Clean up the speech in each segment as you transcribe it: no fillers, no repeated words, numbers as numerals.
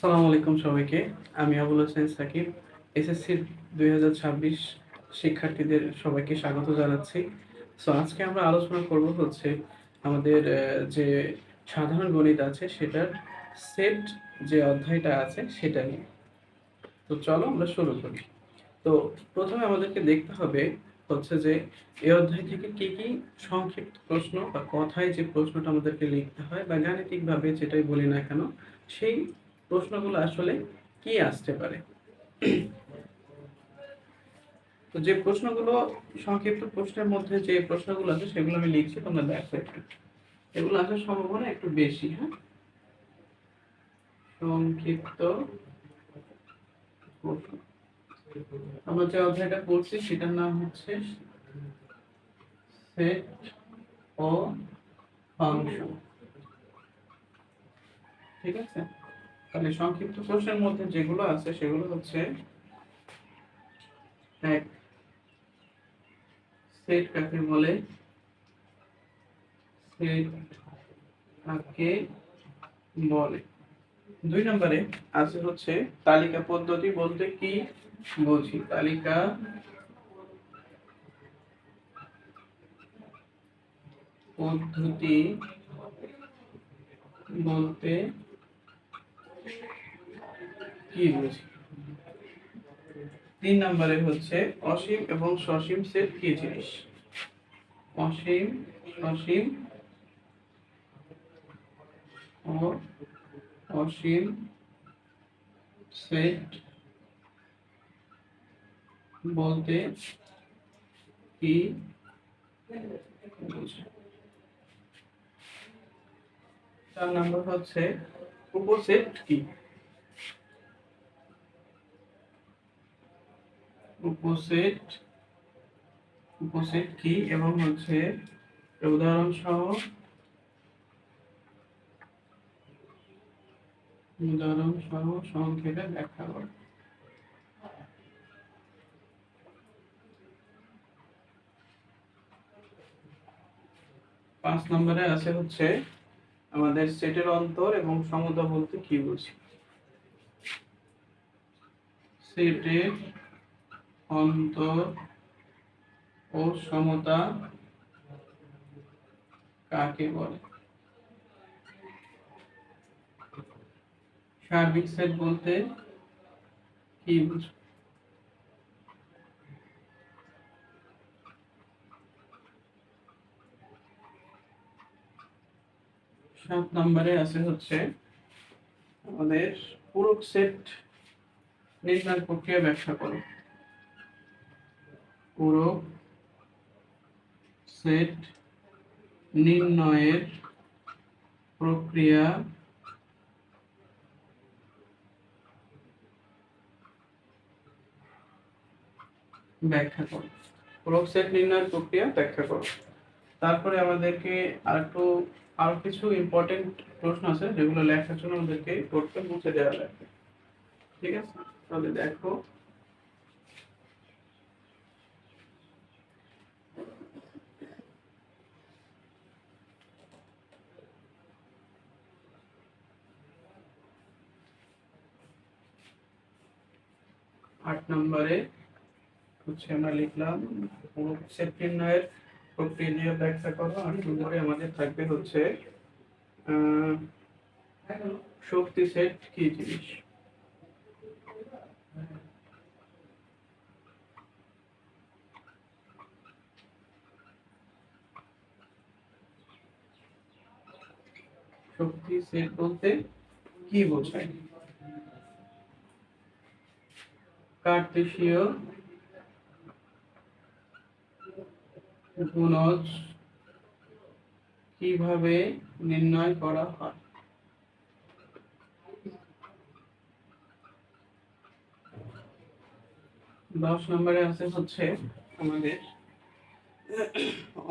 আসসালামু আলাইকুম সবাইকে। আমি আবুল হোসেন সাকিব। এসএসসি ২০২৬ শিক্ষার্থীদের সবাইকে স্বাগত জানাচ্ছি। আজকে আমরা আলোচনা করব হচ্ছে আমাদের যে সাধারণ গণিত আছে সেটার সেট যে অধ্যায়টা আছে সেটা নিয়ে। তো চলো আমরা শুরু করি। তো প্রথমে আমাদেরকে দেখতে হবে হচ্ছে যে এই অধ্যায় থেকে কি কি সংক্ষিপ্ত প্রশ্ন বা কথায় যে প্রশ্নটা আমাদেরকে লিখতে হয় বা গাণিতিকভাবে যেটাই বলি না কেন সেই প্রশ্নগুলো আসলে কি আসতে পারে। তো যে প্রশ্নগুলো সংক্ষিপ্ত প্রশ্নের মধ্যে যে প্রশ্নগুলো আছে সেগুলো আমি লিখছি, তোমরা দেখো একটু। এগুলো আসার সম্ভাবনা একটু বেশি। হ্যাঁ, সংক্ষিপ্ত প্রশ্ন। আমরা যে অধ্যায়টা পড়ছি সেটার নাম হচ্ছে সেট ও ফাংশন। ঠিক আছে, তাহলে সংক্ষিপ্ত প্রশ্নের মধ্যে যেগুলো আছে সেগুলো হচ্ছে এক, সেট কাকে বলে, সেট কাকে বলে। ২ নম্বরে আছে হচ্ছে তালিকা পদ্ধতি বলতে কি বুঝি। তালিকা পদ্ধতি বলতে কি বুঝি। ৩ নম্বরে হচ্ছে অসীম এবং সসীম সেট কি জিনিস। অসীম, সসীম ও অসীম সেট বলতে কি বুঝি। ৪ নম্বর হচ্ছে উপসেট কি। উপসেট উপসেট কি এবং হচ্ছে উদাহরণ সহ সংক্ষেপে ব্যাখ্যা করো। ৫ নম্বরে আছে হচ্ছে আমাদের সেটের অন্তর এবং সমতা বলতে কি বুঝি। সেটের অন্তর ও সমতা কাকে বলে। সার্বিক সেট বলতে কি বুঝি। ৭ নম্বরে আছে হচ্ছে আমাদের পূরক সেট নির্ণয় প্রক্রিয়া ব্যাখ্যা করো। পূরক সেট নির্ণয়ের প্রক্রিয়া ব্যাখ্যা করো। পূরক সেট নির্ণয়ের প্রক্রিয়া ব্যাখ্যা করো। তারপরে আমাদেরকে আরো কিছু ইম্পর্টেন্ট প্রশ্ন আছে যেগুলো লেখার জন্য আমাদেরকে করতে মুছে দেওয়া লাগবে। ঠিক আছে, তাহলে দেখো। ৮ নম্বরে হচ্ছে আমরা লিখলাম পূরক সেট নির্ণয়ের প্রক্রিয়া ব্যাখ্যা করো। আর ২ নম্বরে আমাদের থাকবে হচ্ছে শক্তি সেট কি জিনিস। শক্তি সেট বলতে কি বোঝায়। কার্টেসীয় গুণজ কিভাবে নির্ণয় করা হয়। ১০ নম্বরে আছে হচ্ছে আমাদের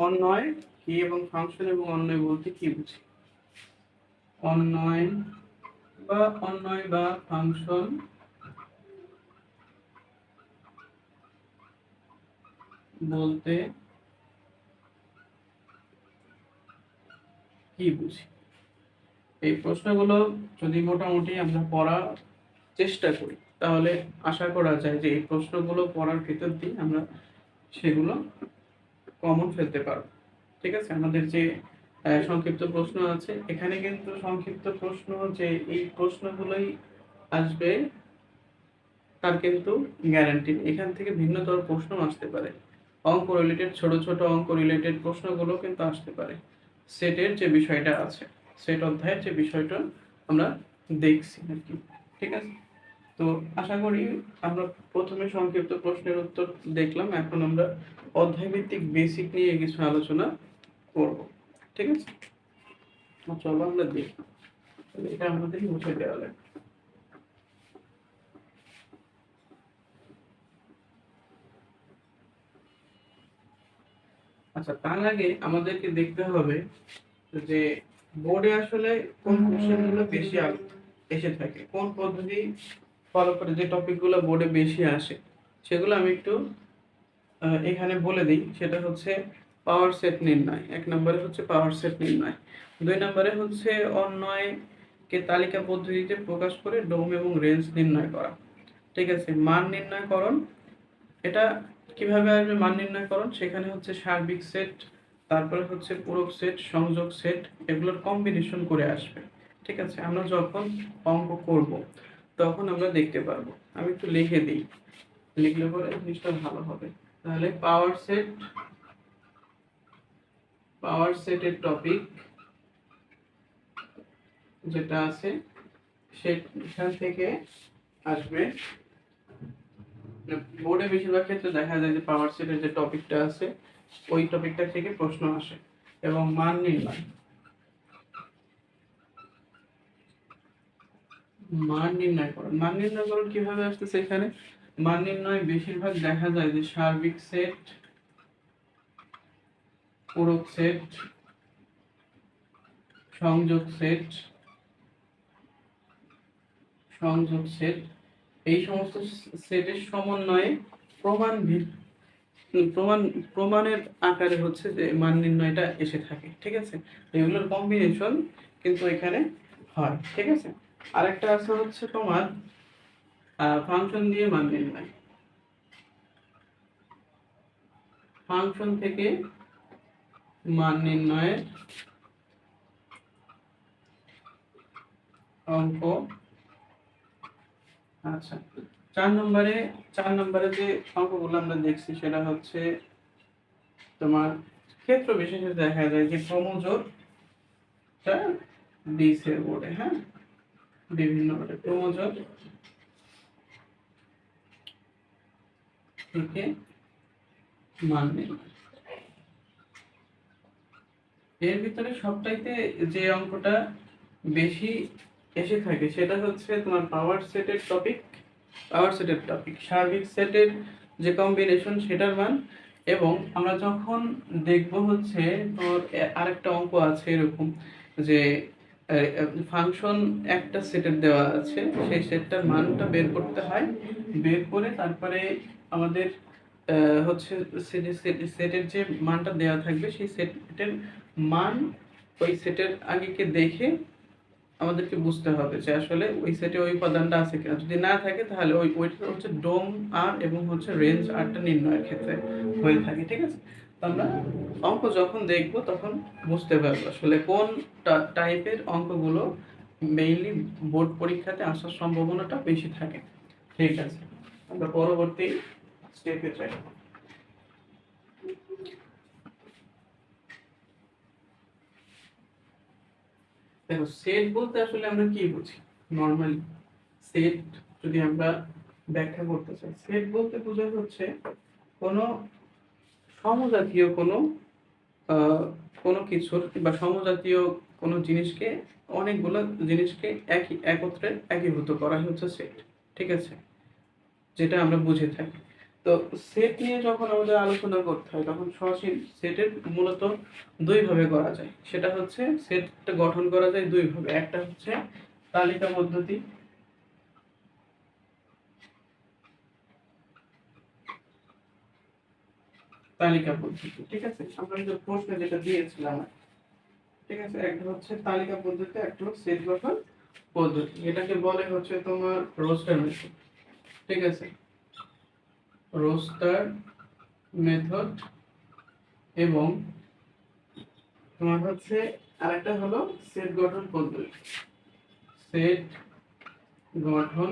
অন্বয় কি এবং ফাংশন এবং অন্বয় বলতে কি বুঝি। অন্বয় বা ফাংশন বলতে কি বুঝি। এই প্রশ্নগুলো যদি মোটামুটি আমরা পড়ার চেষ্টা করি তাহলে আশা করা যায় যে এই প্রশ্নগুলো পড়ার ভিতর দিয়ে আমরা সেগুলো কমন ফেলতে পারবো। ঠিক আছে, আমাদের যে সংক্ষিপ্ত প্রশ্ন আছে এখানে কিন্তু সংক্ষিপ্ত প্রশ্ন যে এই প্রশ্নগুলোই আসবে তার কিন্তু গ্যারান্টি নেই। এখান থেকে ভিন্নতর প্রশ্ন আসতে পারে। অঙ্ক রিলেটেড ছোট ছোট অঙ্ক রিলেটেড প্রশ্নগুলো কিন্তু আসতে পারে। সেটের যে বিষয়টা আছে, সেট অধ্যায়ের যে বিষয়টা আমরা দেখছি আর কি। ঠিক আছে, তো আশা করি আমরা প্রথমে সংক্ষিপ্ত প্রশ্নের উত্তর দেখলাম, এখন আমরা অধ্যায় ভিত্তিক বেসিক নিয়ে কিছু আলোচনা করব। ঠিক আছে, চলো আমরা দেখি। এটা আমাদের মুছে দেওয়া লাগবে। আচ্ছা, তার আগে আমাদেরকে দেখতে হবে যে বোর্ডে আসলে কোন কোশ্চেনগুলো বেশি এসে থাকে, কোন পদ্ধতি ফলো করে যে টপিকগুলো বোর্ডে বেশি আসে সেগুলো আমি একটু এখানে বলে দিই। সেটা হচ্ছে পাওয়ার সেট নির্ণয়। এক নম্বরে হচ্ছে পাওয়ার সেট নির্ণয়, দুই নম্বরে হচ্ছে অন্বয়কে তালিকা পদ্ধতিতে প্রকাশ করে ডোম এবং রেঞ্জ নির্ণয় করা। ঠিক আছে, মান নির্ণয়করণ, এটা কিভাবে আসবে মান নির্ণয়করণ? সেখানে হচ্ছে সার্বিক সেট, তারপরে হচ্ছে পূরক সেট, সংযোগ সেট, এগুলোর কম্বিনেশন করে আসবে। ঠিক আছে, আমরা যখন অঙ্ক করব তখন আমরা দেখতে পারবো। আমি একটু লিখে দিই, লিখলে পরে জিনিসটা ভালো হবে। তাহলে পাওয়ার সেটের টপিক যেটা আছে সেখান থেকে আসবে। বোর্ডে বেশিরভাগ ক্ষেত্রে দেখা যায় যে পাওয়ার সেটের যে টপিকটা আছে ওই টপিকটা থেকে প্রশ্ন আসে। এবং মান নির্ণয় করুন কিভাবে আসতেছে এখানে? মান নির্ণয় বেশিরভাগ দেখা যায় যে সার্বিক সেট, পূরক সেট, সংযোগ সেট, এই সমস্ত সেটের সমন্বয়ে প্রমাণ প্রমাণ প্রমাণের আকারে হচ্ছে যে মান নির্ণয়টা এসে থাকে। ঠিক আছে, এগুলোর কম্বিনেশন কিন্তু এখানে হয়। ঠিক আছে, আরেকটা আছে হচ্ছে তোমার ফাংশন দিয়ে মান নির্ণয়। ফাংশন থেকে মান নির্ণয়ের অঙ্ক। আচ্ছা, চার নম্বরে যে অঙ্কগুলো আমরা দেখছি সেটা হচ্ছে তোমার ক্ষেত্র বিশেষে দেখা যায় যে ক্রমজোড়টা দিছে বোর্ডে। হ্যাঁ, বিভিন্ন ক্রমজোড় থেকে মান নির্ণয়। এর ভিতরে সবটাইতে যে অঙ্কটা বেশি এসে থাকে সেটা হচ্ছে তোমার পাওয়ার সেটের টপিক সার্বিক সেটের যে কম্বিনেশন সেটার মান। এবং আমরা যখন দেখব হচ্ছে তোর আরেকটা অঙ্ক আছে এরকম যে ফাংশন একটা সেটের দেওয়া আছে, সেই সেটটার মানটা বের করতে হয়, বের করে তারপরে আমাদের হচ্ছে সেটের যে মানটা দেওয়া থাকবে সেই সেটের মান ওই সেটের আগেকে দেখে আমাদেরকে বুঝতে হবে যে আসলে ওই সেটে ওই উপাদানটা আছে কিনা। যদি না থাকে তাহলে ওইটা হচ্ছে ডোম আর এবং হচ্ছে রেঞ্জ আরটা নির্ণয়ের ক্ষেত্রে হয়ে থাকে। ঠিক আছে, তো আমরা অঙ্ক যখন দেখব তখন বুঝতে পারবো আসলে কোন টাইপের অঙ্কগুলো মেইনলি বোর্ড পরীক্ষাতে আসার সম্ভাবনাটা বেশি থাকে। ঠিক আছে, আমরা পরবর্তী স্টেপে যাই। দেখো, সেট বলতে আসলে আমরা কি বুঝি? নরমালি সেট যদি আমরা ব্যাখ্যা করতে চাই, সেট বলতে বোঝায় হচ্ছে কোনো সমজাতীয় আহ, কোনো কিছুর বা সমজাতীয় কোনো জিনিসকে, অনেকগুলো জিনিসকে একত্রে একীভূত করা হচ্ছে সেট। ঠিক আছে, যেটা আমরা বুঝে থাকি। তো সেট নিয়ে যখন আমাদের আলোচনা করতে হয় তখন সরাসরি সেটের মূলত দুই ভাবে করা যায়। সেটা হচ্ছে সেটটা গঠন করা যায় দুই ভাবে, একটা হচ্ছে তালিকা পদ্ধতি, ঠিক আছে, আমরা যে প্রশ্নে যেটা দিয়েছিলাম ঠিক আছে, একটা হচ্ছে তালিকা পদ্ধতি, একটা হচ্ছে সেট গঠন পদ্ধতি। এটাকে বলে হচ্ছে তোমার রোস্টার মেথড। ঠিক আছে, রোস্টার মেথড। এবং তোমার হচ্ছে আরেকটা হলো সেট গঠন পদ্ধতি। সেট গঠন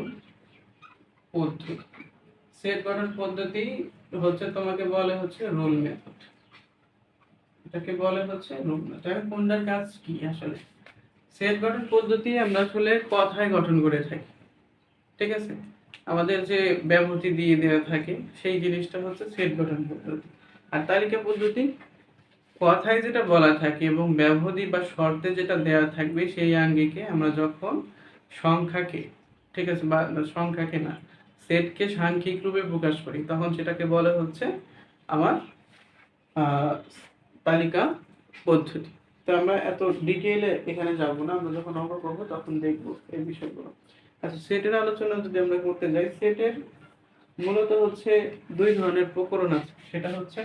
পদ্ধতি, সেট গঠন পদ্ধতি হচ্ছে তোমাকে বলে হচ্ছে রুল মেথড। এটাকে বলে হচ্ছে রুল মেথড। কোনটার কাজ কি আসলে? সেট গঠন পদ্ধতি আমরা আসলে কথায় গঠন করে থাকি। ঠিক আছে, আমাদের যে ব্যবহৃতি দিয়ে দেওয়া থাকে সেই জিনিসটা হচ্ছে সেট গঠন পদ্ধতি। আর তালিকা পদ্ধতি কথায় যেটা বলা থাকে এবং ব্যবহৃতি বা শর্তে যেটা দেওয়া থাকবে সেই আঙ্গিকে আমরা যখন সংখ্যাকে, ঠিক আছে, বা সংখ্যাকে না, সেটকে সাংখ্যিক রূপে প্রকাশ করি তখন সেটাকে বলে হচ্ছে আমার তালিকা পদ্ধতি। তো আমরা এত ডিটেইলে এখানে যাব না, আমরা যখন অঙ্ক করবো তখন দেখবো এই বিষয়গুলো। আচ্ছা, সেটের আলোচনা যদি আমরা করতে যাই, সেটের মূলত হচ্ছে দুই ধরনের প্রকরণ আছে। সেটা হচ্ছে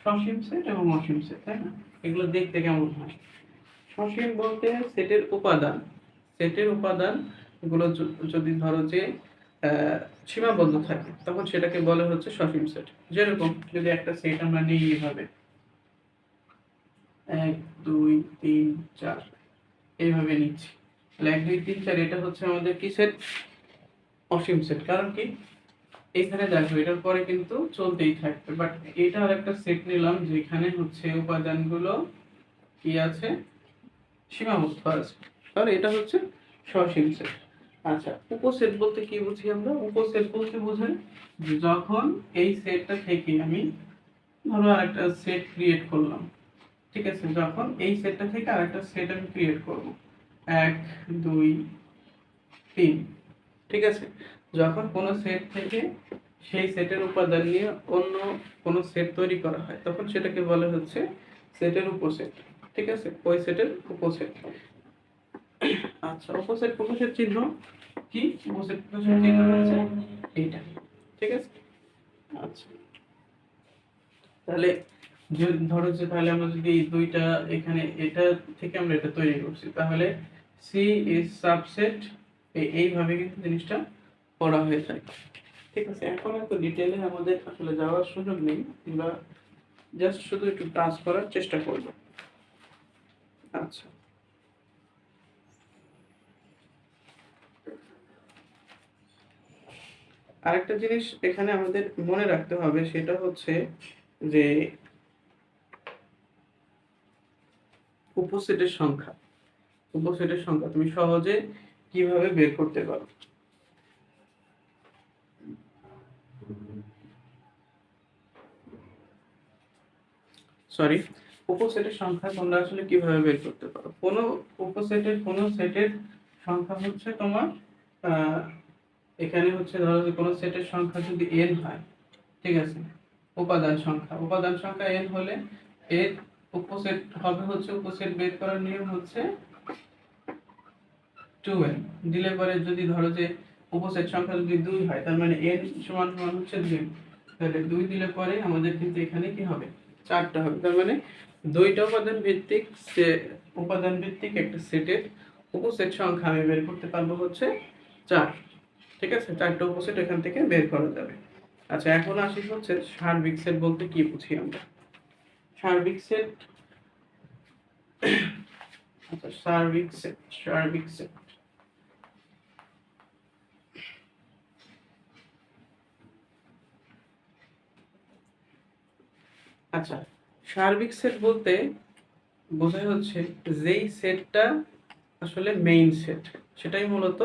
সসীম সেট এবং অসীম সেট, তাই না? এগুলো দেখতে কেমন হয়? সসীম বলতে সেটের উপাদান, সেটের উপাদান গুলো যদি ধরো যে সীমাবদ্ধ থাকে তখন সেটাকে বলে হচ্ছে সসীম সেট। যেরকম যদি একটা সেট আমরা নিই এইভাবে 1 2 3 4 এইভাবে নিচ্ছি, তাহলে 1 2 3 4 এটা হচ্ছে আমাদের কি সেট? অসীম সেট। কারণ কি, এখানে দেখো এটার পরে কিন্তু চলতেই থাকবে, বাট এটা আর একটা সেট নিলাম যেখানে হচ্ছে উপাদানগুলো কি আছে? সীমাবদ্ধ আছে, তাহলে এটা হচ্ছে সসীম সেট। আচ্ছা, উপসেট বলতে কি বুঝি আমরা? উপসেট বলতে বোঝায় যে যখন এই সেটটা থেকে আমি ধরো আরেকটা সেট ক্রিয়েট করলাম। ঠিক আছে, যখন এই সেটটা থেকে আরেকটা সেট আমি ক্রিয়েট করব 1 2 3। ঠিক আছে, যখন কোনো সেট থেকে সেই সেটের উপাদান নিয়ে অন্য কোনো সেট তৈরি করা হয় তখন সেটাকে বলে হচ্ছে সেটের উপসেট। ঠিক আছে, ওই সেটের উপসেট। আচ্ছা, উপসেট প্রকাশের চিহ্ন কি? উপসেট প্রকাশের চিহ্ন হচ্ছে এইটা। ঠিক আছে, আচ্ছা, তাহলে ধরো যে তাহলে আমরা যদি এই দুইটা এখানে এটা থেকে আমরা এটা তৈরি করছি, তাহলে সি ইজ সাবসেট, এইভাবে কিন্তু জিনিসটা পড়া হয়ে থাকে। ঠিক আছে, এখন এত ডিটেইলে আমাদের আসলে যাওয়ার সুযোগ নেই, আমরা জাস্ট শুধু একটু টাচ করার চেষ্টা করব। আচ্ছা, আরেকটা জিনিস এখানে আমাদের মনে রাখতে হবে, সেটা হচ্ছে যে উপসেটের সংখ্যা। উপসেটের সংখ্যা তুমি সহজে কিভাবে বের করতে পারো? সরি, উপসেটের সংখ্যা তোমরা আসলে কিভাবে বের করতে পারো? কোন উপসেটের কোন সেটের সংখ্যা হচ্ছে তোমার আহ, এখানে হচ্ছে ধরো যে কোন সেটের সংখ্যা যদি n হয়, ঠিক আছে, উপাদান সংখ্যা n হলে এর উপসেট হবে হচ্ছে, উপসেট বের করার নিয়ম হচ্ছে 2n দিলে পরে যদি ধরো যে উপসেট সংখ্যা যদি 2 হয় তার মানে n সমান সমান হচ্ছে 2, তাহলে 2 দিলে পরে আমাদের কিন্তু এখানে কি হবে? 4টা হবে। তার মানে দুইটা উপাদান ভিত্তিক একটা সেটের উপসেট সংখ্যা আমি বের করতে পারবো হচ্ছে 4। ঠিক আছে, 4টা উপসেট এখান থেকে বের করা যাবে। আচ্ছা, এখন আসি হচ্ছে সার্বিক সেট বলতে কি বুঝি আমরা? সার্বিক সেট, আচ্ছা, সার্বিক সেট আচ্ছা, সার্বিক সেট বলতে বোঝায় হচ্ছে যেই সেটটা আসলে মেইন সেট, সেটাই মূলত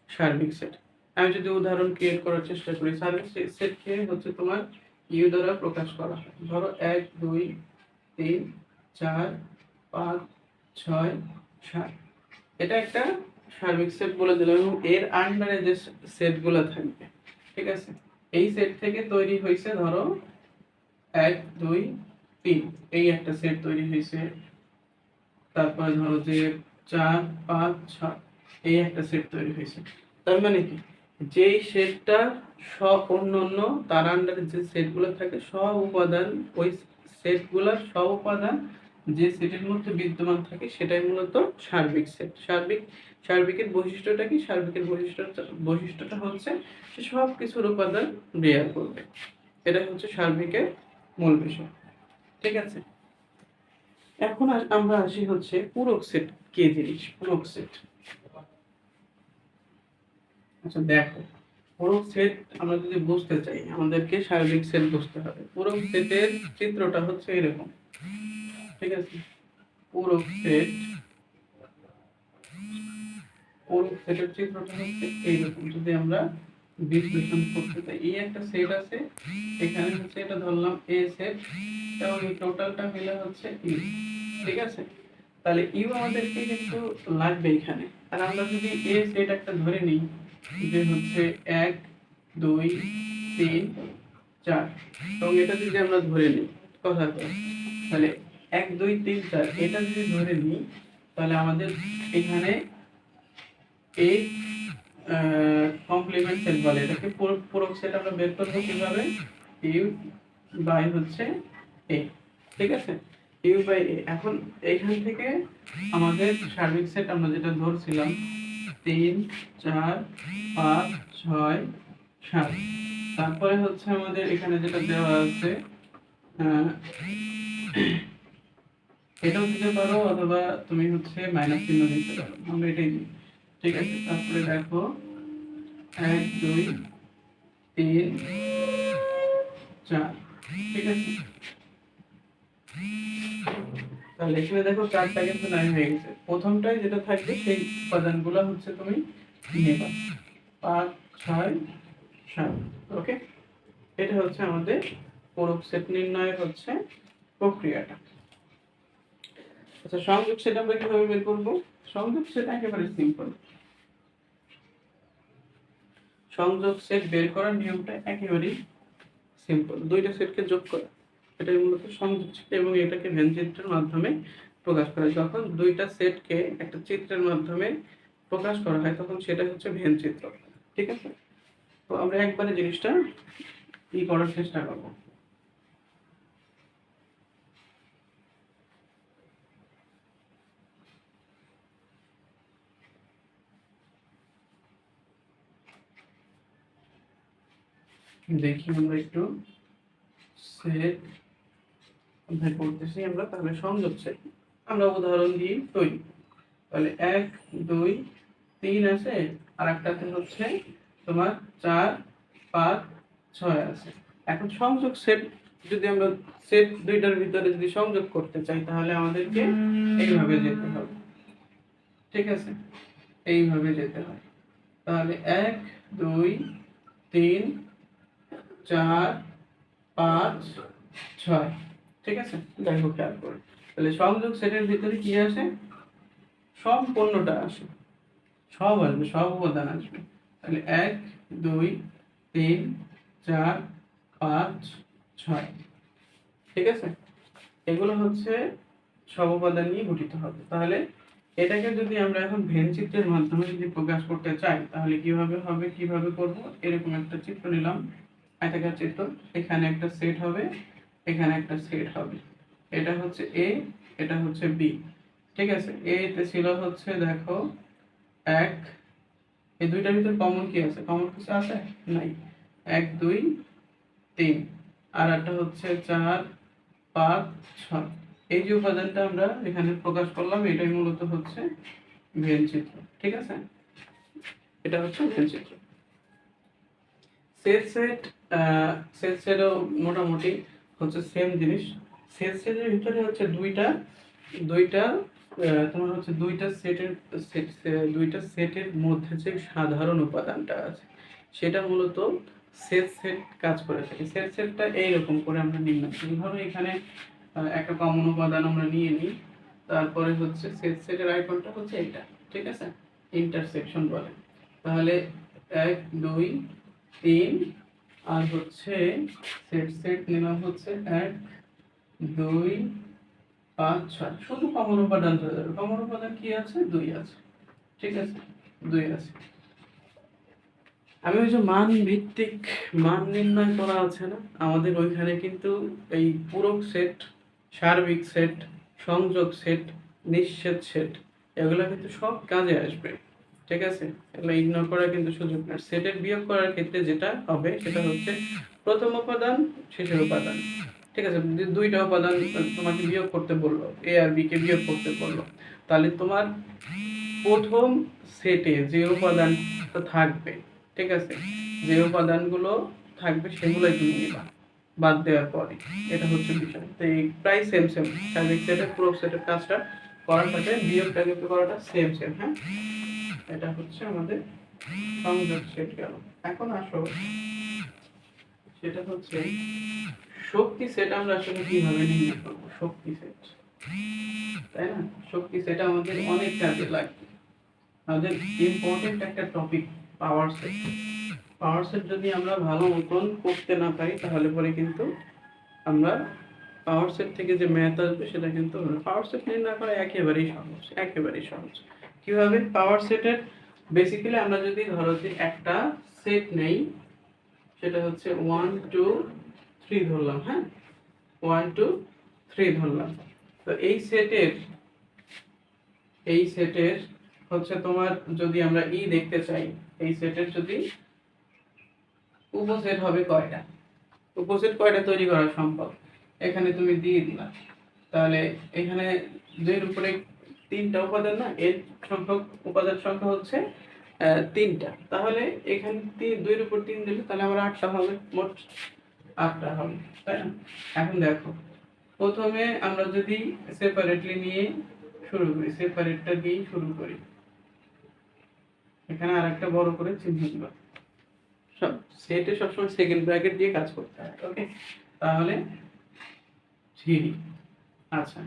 সার্বিক সেট। আমি যদি উদাহরণ ক্রিয়েট করার চেষ্টা করি, সার্বিক সেটকে হচ্ছে তোমার ইউ দ্বারা প্রকাশ করা হয়। ধরো 1 2 3 4 5 6 7, এটা একটা সার্বিক সেট বলে দিলাম। এবং এর আন্ডারে যে সেটগুলো থাকবে, ঠিক আছে, এই সেট থেকে তৈরি হয়েছে ধরো 1 2 3, এই একটা সেট তৈরি হয়েছে। তারপরে ধরো যে 4 5 6, এই একটা সেট তৈরি হয়েছে। তার মানে কি, যেই সেটটা সব অন্যান্য তার আন্ডারে যে সেটগুলো থাকে সব উপাদান, ওই সেটগুলোর সব উপাদান যে সেটের মধ্যে বিদ্যমান থাকে সেটাই মূলত সার্বিক সেট। সার্বিকের বৈশিষ্ট্যটা কি? সার্বিকের বৈশিষ্ট্যটা হচ্ছে সে সব কিছুর উপাদান বেয়ার করবে। এটা হচ্ছে সার্বিকের মূল বিষয়। ঠিক আছে, এখন আমরা আসি হচ্ছে পূরক সেট কি জিনিস। পূরক সেট, আচ্ছা দেখো, পূরক সেট আমরা যদি বুঝতে চাই আমাদেরকে সার্বিক সেট বুঝতে হবে। পূরক সেটের চিত্রটা হচ্ছে এরকম। ঠিক আছে, পূরক সেট, পূরক সেটের চিত্রটা হচ্ছে এইরকম। যদি আমরা বিশ্লেষণ করতে চাই, এই একটা সেট আছে, এখানে হচ্ছে এটা ধরলাম এ সেট, এবং এই টোটালটা মিলে হচ্ছে ইউ। ঠিক আছে, তাহলে ইউ আমাদেরকে কিন্তু লাগবে এখানে। আর আমরা যদি এ সেট একটা ধরে নিই যে হচ্ছে 1 2 3 4, এবং এটা যদি আমরা ধরে নিই কথা করে, তাহলে 1 2 3 4 এটা যদি ধরে নিই, তাহলে আমাদের এখানে এই কমপ্লিমেন্ট সেট বলে এটাকে। পূরক সেট আমরা বের করব কিভাবে? ইউ বাই হচ্ছে এ। ঠিক আছে, ইউ বাই এ। এখন এইখান থেকে আমাদের সার্বিক সেট আমরা যেটা ধরছিলাম 3 4 5 6 7, তারপরে হচ্ছে আমাদের এখানে যেটা দেওয়া আছে এটাও দিতে পারো, অথবা তুমি হচ্ছে মাইনাস চিহ্ন দিতে পারো, আমরা এটাই দিই। ঠিক আছে, তারপরে দেখো 1 2 3 4। ঠিক আছে, তাহলে এখানে দেখো চারটা কিন্তু নাই হয়ে গেছে। প্রথমটাই যেটা থাকবে সেই উপাদানগুলো হচ্ছে তুমি নেবা, 5 6 7। ওকে, এটা হচ্ছে আমাদের পূরক সেট নির্ণয়ের হচ্ছে প্রক্রিয়াটা। আচ্ছা, সংযোগ সেট আমরা কিভাবে বের করব? সংযোগ সেট একেবারে সিম্পল। সংযোগ সেট বের করার নিয়মটা একেবারেই সিম্পল। দুইটা সেটকে যোগ করা, এটাই মূলত সংযোগ সেট, এবং এটাকে ভেন চিত্রের মাধ্যমে প্রকাশ করা হয়। যখন দুইটা সেটকে একটা চিত্রের মাধ্যমে প্রকাশ করা হয় তখন সেটা হচ্ছে ভেন চিত্র। ঠিক আছে, তো আমরা একবারে জিনিসটা করার চেষ্টা করব। দেখি আমরা একটু সেট বের করতেছি আমরা। তাহলে সংযোগ সেট আমরা উদাহরণ দিয়ে তৈরি। তাহলে 1 2 3 আছে, আর একটাতে হচ্ছে তোমার 4 5 6 আছে। এখন সংযোগ সেট যদি আমরা সেট দুইটার ভিতরে যদি সংযোগ করতে চাই তাহলে আমাদেরকে এইভাবে যেতে হবে। ঠিক আছে, এইভাবে যেতে হয়। তাহলে 1 2 3 4 5 6। ঠিক আছে, দেখো খেয়াল করে, তাহলে সংযোগ সেটের ভিতরে কি আসে? সম্পূর্ণটা আসে, সব আসবে, সব উপাদান আসবে। তাহলে 1 2 3 4 5 6। ঠিক আছে, এগুলো হচ্ছে সব উপাদান নিয়ে গঠিত হবে। তাহলে এটাকে যদি আমরা এখন ভেন চিত্রের মাধ্যমে যদি প্রকাশ করতে চাই তাহলে কিভাবে হবে, কিভাবে করব? এরকম একটা চিত্র নিলাম, আয়তাকার চিত্র। এখানে একটা সেট হবে, এখানে একটা সেট হবে। এটা হচ্ছে এ, এটা হচ্ছে বি। ঠিক আছে, এ তে ছিল হচ্ছে দেখো 1, এই দুইটার ভিতর কমন কি আছে? কমন কিছু আছে? নাই। 1 2 3, আর একটা হচ্ছে 4 5 6। এই যে উপাদানটা আমরা এখানে প্রকাশ করলাম এটাই মূলত হচ্ছে ভেন চিত্র। ঠিক আছে, এটা হচ্ছে ভেন চিত্র। সেট সেট সেট সেটও মোটামুটি হচ্ছে সেম জিনিস। সেট সেটের ভিতরে হচ্ছে দুইটা দুইটা তোমার হচ্ছে দুইটা সেটের মধ্যে যে সাধারণ উপাদানটা আছে সেটা মূলত সেট সেট কাজ করে থাকে। সেট সেটটা এইরকম করে আমরা নির্ণয় করি। ধরো এখানে একটা কমন উপাদান আমরা নিয়ে নিই, তারপরে হচ্ছে সেট সেটের আইকনটা হচ্ছে এটা। ঠিক আছে, ইন্টারসেকশন বলে। তাহলে 1 2 3, আর হচ্ছে সেট সেট নিলাম হচ্ছে 1 2 5 6। শুধু কমন উপাদান ধরে যাবে। কমন উপাদান কি আছে? 2 আছে। ঠিক আছে, 2 আছে। আমি ওই যে মান ভিত্তিক মান নির্ণয় করা আছে না আমাদের, ওইখানে কিন্তু এই পূরক সেট, সার্বিক সেট, সংযোগ সেট, নিঃচ্ছেদ সেট, এগুলো কিন্তু সব কাজে আসবে। ঠিক আছে, এগুলো ইগনোর করার কিন্তু সুযোগ নেই। সেটের বিয়োগ করার ক্ষেত্রে যেটা হবে সেটা হচ্ছে প্রথম উপাদান, শেষের উপাদান। ঠিক আছে, দুইটা উপাদান তোমাকে বিয়োগ করতে বললো, এ আর বি কে বিয়োগ করতে বললো, তাহলে তোমার প্রথম সেটে যে উপাদানটা থাকবে, ঠিক আছে, যে উপাদানগুলো থাকবে সেগুলোই তুমি নিবা বাদ দেওয়ার পরে। এটা হচ্ছে বিষয়। তো এই প্রায় সেম সেম, সার্বিক সেটের পুরো সেটের কাজটা করার সাথে বিয়োগটা কিন্তু করাটা সেম সেম। হ্যাঁ, এটা হচ্ছে আমাদের সংযোগ সেট গেল। এখন আসো, সেটা হচ্ছে শক্তি সেট আমরা আসলে কিভাবে নির্ণয় করবো। শক্তি সেট, তাই না? শক্তি সেট আমাদের অনেক কাজে লাগবে। আমাদের ইম্পর্টেন্ট একটা topic power set. Power set যদি আমরা ভালো মতন করতে না পারি তাহলে পরে কিন্তু আমরা পাওয়ার সেট থেকে যে ম্যাথ আসবে সেটা কিন্তু পাওয়ার সেট নির্ণয় করা একেবারেই সহজ, একেবারেই সহজ। কিভাবে পাওয়ার সেটের, বেসিক্যালি আমরা যদি ধরো যে একটা সেট নেই, সেটা হচ্ছে 1 2 3 ধরলাম। হ্যাঁ, 1 2 3 ধরলাম। তো এই সেটের হচ্ছে তোমার, যদি আমরা ই দেখতে চাই, এই সেটের যদি উপসেট হবে কয়টা, উপসেট কয়টা তৈরি করা সম্ভব, এখানে তুমি দিয়ে দিলা। তাহলে এখানে দুইয়ের উপরে তিনটা উপাদান না, এর সংখ্যক উপাদান সংখ্যা হচ্ছে তিনটা। তাহলে এখানে দুইয়ের উপর তিন দিলে তাহলে আমার 8টা হবে, মোট 8টা হবে, তাই না? এখন দেখো, প্রথমে আমরা যদি সেপারেটলি নিয়ে শুরু করি, সেপারেটটা দিয়েই শুরু করি, এখানে আরেকটা বড় করে চিহ্ন দিবা। সব সেটে সবসময় সেকেন্ড ব্র্যাকেট দিয়ে কাজ করতে হয়। ওকে, তাহলে 3। আচ্ছা,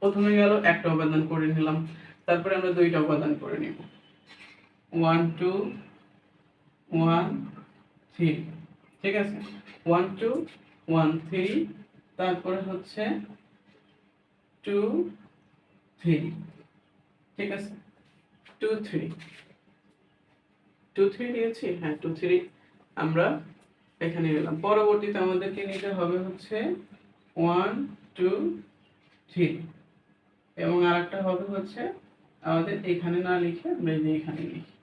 প্রথমে গেল একটা উপাদান করে নিলাম, তারপরে আমরা দুইটা উপাদান করে নিব, 1 2 1 3। ঠিক আছে, 1 2 1 3, তারপরে হচ্ছে 2 3। ঠিক আছে, 2 3 2 3 নিয়েছি। হ্যাঁ, 2 3 আমরা এখানে নিলাম। পরবর্তীতে আমাদেরকে নিতে হবে হচ্ছে 1 2 3, এবং আরেকটা হবে হচ্ছে আমাদের এখানে না লিখে আমরা এখানে লিখি।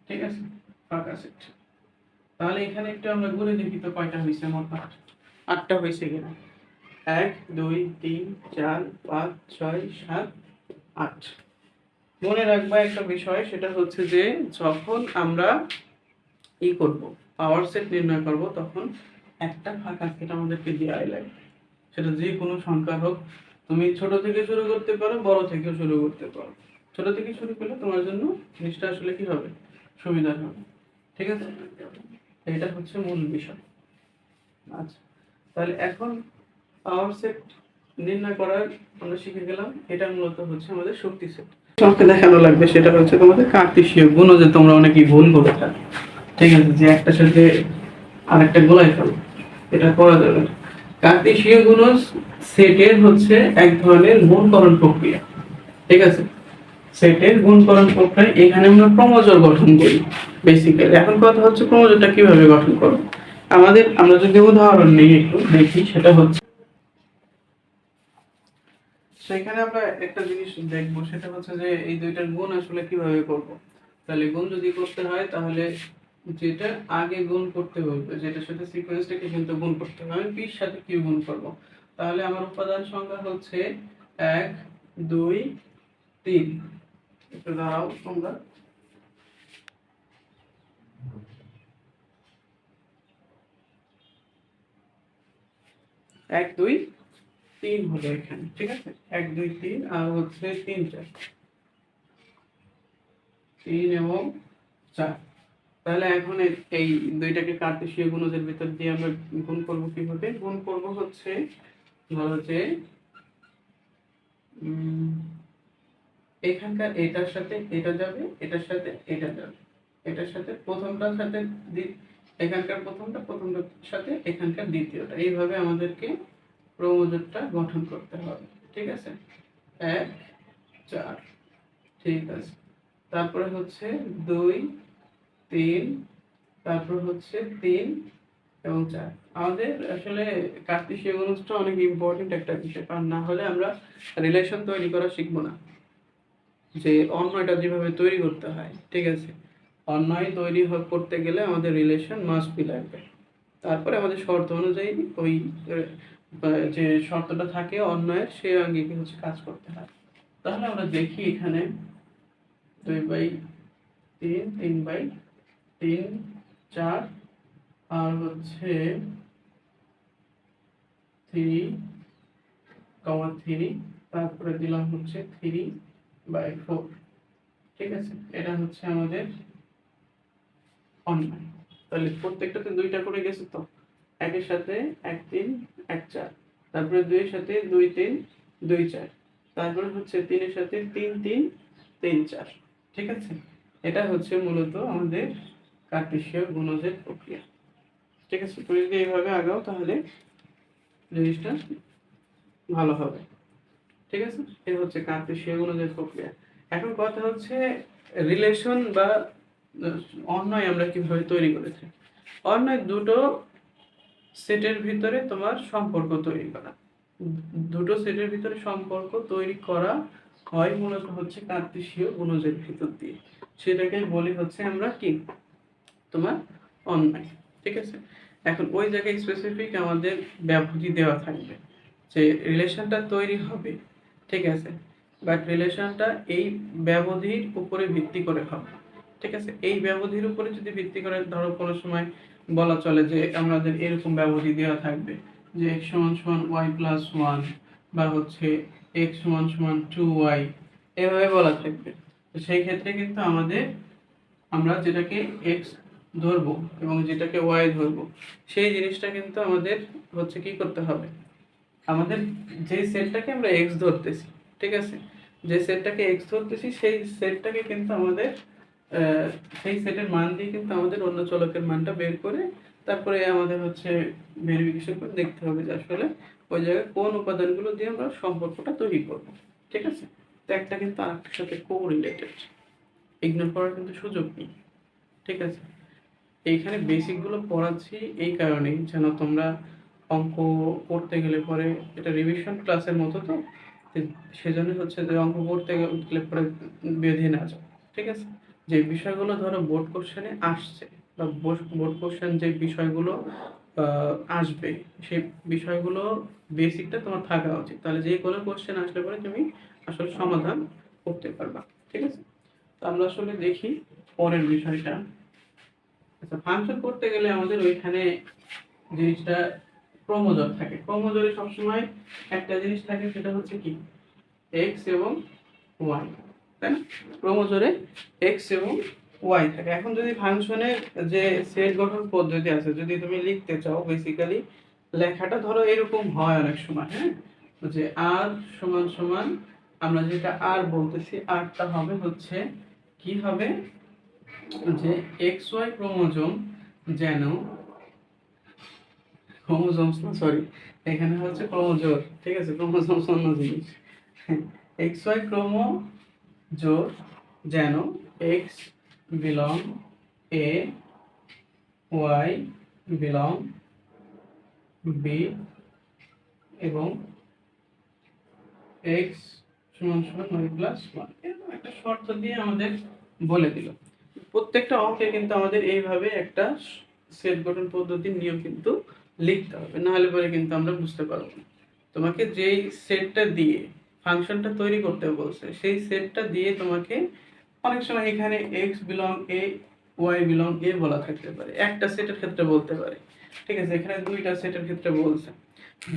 ঠিক আছে, ফাঁকা সেট। তাহলে এখানে একটু আমরা গুনে দেখি তো কয়টা হয়েছে, মোট 8টা হয়েছে কিনা। 1 2 3 4 5 6 7 8। মনে রাখবা একটা বিষয়, সেটা হচ্ছে যে যখন আমরা করব, পাওয়ার সেট নির্ণয় করব, তখন একটা ফাঁকা সেট আমাদেরকে দেওয়াই লাগবে। সেটা যে কোনো সংখ্যা হোক, তুমি ছোট থেকে শুরু করতে পারো, বড় থেকেও শুরু করতে পারো। ছোট থেকে শুরু করলে তোমার জন্য জিনিসটা আসলে কি হবে, সুবিধা হবে। ঠিক আছে, এটা হচ্ছে মূল বিষয়। আচ্ছা, তাহলে এখন পাওয়ার সেট নির্ণয় করার আমরা শিখে গেলাম। এটা মূলত হচ্ছে আমাদের শক্তি সেট। তোমাকে দেখানো লাগবে সেটা হচ্ছে তোমাদের কার্তেশীয় গুণ, যে তোমরা অনেকেই ভুল করে থাকো। ঠিক আছে, যে একটার সাথে আরেকটা গোলাই ফেলো, এটা করা যাবে না। কার্তেশীয় গুণজ সেটের হচ্ছে এক ধরনের গুণকরণ প্রক্রিয়া। ঠিক আছে, সেটের গুণকরণ প্রক্রিয়া, এখানে আমরা ক্রমজোর গঠন করি বেসিক্যালি। এখন কথা হচ্ছে ক্রমজোরটা কিভাবে গঠন করব। আমরা যদি উদাহরণ নিই একটু দেখি, সেটা হচ্ছে সেখানে আমরা একটা জিনিস দেখবো, সেটা হচ্ছে যে এই দুইটার গুণ আসলে কিভাবে করব। তাহলে গুণ যদি করতে হয় তাহলে যেটা আগে গুণ করতে হবে, যেটার সাথে সিকোয়েন্সটাকে কিন্তু গুণ করতে হবে। আমি পির সাথে কিউ গুণ করব, তাহলে আমার উপাদান সংখ্যা হচ্ছে 1 2 3। একটু দাঁড়াও তোমরা, 1 2 3 হলো এখানে। ঠিক আছে, 1 2 3 আর হচ্ছে 3 4, 3 এবং 4। তাহলে এখন এই দুইটাকে কার্তেশীয় গুণজের ভিতর দিয়ে আমরা গুণ করব। কিভাবে গুণ করব হচ্ছে, ধরো যে এখানকার এটার সাথে এটা যাবে, এটার সাথে এটা যাবে, এটার সাথে প্রথমটার সাথে এখানকার প্রথমটার সাথে এখানকার দ্বিতীয়টা, এইভাবে আমাদেরকে ক্রমজোরটা গঠন করতে হবে। ঠিক আছে, 1 4। ঠিক আছে, তারপরে হচ্ছে 2 3, তারপর হচ্ছে 3 এবং 4। আমাদের আসলে কার্তেশীয় গুণজটা অনেক ইম্পর্টেন্ট একটা বিষয়, কারণ না হলে আমরা রিলেশন তৈরি করা শিখবো না, যে অন্যয়টা যেভাবে তৈরি করতে হয়। ঠিক আছে, অন্যয় তৈরি করতে গেলে আমাদের রিলেশন মাস্ট বি লাগবে। তারপরে আমাদের শর্ত অনুযায়ী ওই যে শর্তটা থাকে অন্যয়ের, সেই আঙ্গিকে হচ্ছে কাজ করতে হয়। তাহলে আমরা দেখি এখানে 2/3, 3/3, 4, আর হচ্ছে 3,3, তারপরে দিলাম হচ্ছে 3/4। ঠিক আছে, এটা হচ্ছে আমাদের অন্যায়। তাহলে প্রত্যেকটাতে 2টা করে গেছে তো, একের সাথে 1 3 1 4, তারপরে 2 এর সাথে 2 3 2 4, তারপরে হচ্ছে 3 এর সাথে 3 3 3 4। ঠিক আছে, এটা হচ্ছে মূলত আমাদের কার্টেশীয় গুণজের প্রক্রিয়া। ঠিক আছে, তুমি যদি এইভাবে আগাও তাহলে জিনিসটা ভালো হবে। ঠিক আছে, এটা হচ্ছে কার্টেশীয় গুণজের প্রক্রিয়া। এখন কথা হচ্ছে রিলেশন বা অন্যয় আমরা কিভাবে তৈরি করেছি। অন্যয় দুটো সেটের ভিতরে তোমার সম্পর্ক তৈরি করা, দুটো সেটের ভিতরে সম্পর্ক তৈরি করা হয় মূলত হচ্ছে কার্তেশীয় গুণজের ভিতর দিয়ে। সেটাকে বলি হচ্ছে আমরা কি, তোমার অন্যায়। ঠিক আছে, এখন ওই জায়গায় স্পেসিফিক আমাদের ব্যবধি দেওয়া থাকবে যে রিলেশনটা তৈরি হবে। ঠিক আছে, বাট রিলেশনটা এই ব্যবধির উপরে ভিত্তি করে হবে। ঠিক আছে, এই ব্যবধির উপরে যদি ভিত্তি করে, ধরো কোনো সময় বলা চলে যে আমাদের এরকম ব্যবধি দেওয়া থাকবে যে x = y + 1, বা হচ্ছে x = 2y, এভাবে বলা থাকবে। তো সেই ক্ষেত্রে কিন্তু আমরা যেটাকে x ধরবো এবং যেটাকে y ধরবো, সেই জিনিসটা কিন্তু আমাদের হচ্ছে কি করতে হবে, আমাদের যে সেটটাকে আমরা x ধরতেছি, ঠিক আছে, যে সেটটাকে x ধরতেছি সেই সেটটাকে কিন্তু আমাদের সেই সেটের মান দিয়ে কিন্তু আমাদের অন্য চলকের মানটা বের করে তারপরে আমাদের হচ্ছে ভেরিফিকেশন করে দেখতে হবে যে আসলে ওই জায়গায় কোন উপাদানগুলো দিয়ে আমরা সম্পর্কটা তৈরি করব। ঠিক আছে, তো একটা কিন্তু আরেকটার সাথে কো-রিলেটেড, ইগনোর করার কিন্তু সুযোগ নেই। ঠিক আছে, এইখানে বেসিকগুলো পড়াচ্ছি এই কারণেই যেন তোমরা অঙ্ক করতে গেলে পরে, এটা রিভিশন ক্লাসের মতো তো, সেজন্য হচ্ছে যে অঙ্ক করতে গেলে পরে বেঁধে না যাও। ঠিক আছে, যে বিষয়গুলো ধরো বোর্ড কোশ্চেনে আসছে, বা বোর্ড কোশ্চেন যে বিষয়গুলো আসবে, সেই বিষয়গুলো বেসিকটা তোমার থাকা উচিত, তাহলে যে কোনো কোশ্চেন আসলে পরে তুমি আসলে সমাধান করতে পারবা। ঠিক আছে, তো আমরা আসলে দেখি পরের বিষয়টা। আচ্ছা, ফাংশন করতে গেলে আমাদের ওইখানে জিনিসটা ক্রমজোর থাকে। ক্রমজোরে সবসময় একটা জিনিস থাকে, সেটা হচ্ছে কি x এবং y, তাই না? ক্রমজোরে x এবং y থাকে। এখন যদি ফাংশনের যে সেট গঠন পদ্ধতি আছে, যদি তুমি লিখতে চাও, বেসিক্যালি লেখাটা ধরো এরকম হয় অনেক সময়, হ্যাঁ, যে r = আমরা যেটা r বলতেছি, rটা হবে হচ্ছে কি হবে, যে xy ক্রোমোজোম যেন, ক্রোমোজোমস না সরি, এখানে হচ্ছে ক্রোমোজোর। ঠিক আছে, ক্রোমোজোমস অন্য জিনিস। xy ক্রোমোজোর যেন x belong a, y belong b, এবং x = y + 1, এরকম একটা শর্ত দিয়ে আমাদের বলে দিল। প্রত্যেকটা অঙ্কে কিন্তু আমাদের এইভাবে একটা সেট গঠন পদ্ধতির নিয়ম কিন্তু লিখতে হবে, না হলে পরে কিন্তু আমরা বুঝতে পারবো না। তোমাকে যেই সেটটা দিয়ে ফাংশনটা তৈরি করতে বলছে, সেই সেটটা দিয়ে তোমাকে অনেক সময় এখানে x belong a, y belong a বলা থাকতে পারে, একটা সেটের ক্ষেত্রে বলতে পারে। ঠিক আছে, এখানে দুইটা সেটের ক্ষেত্রে বলছে।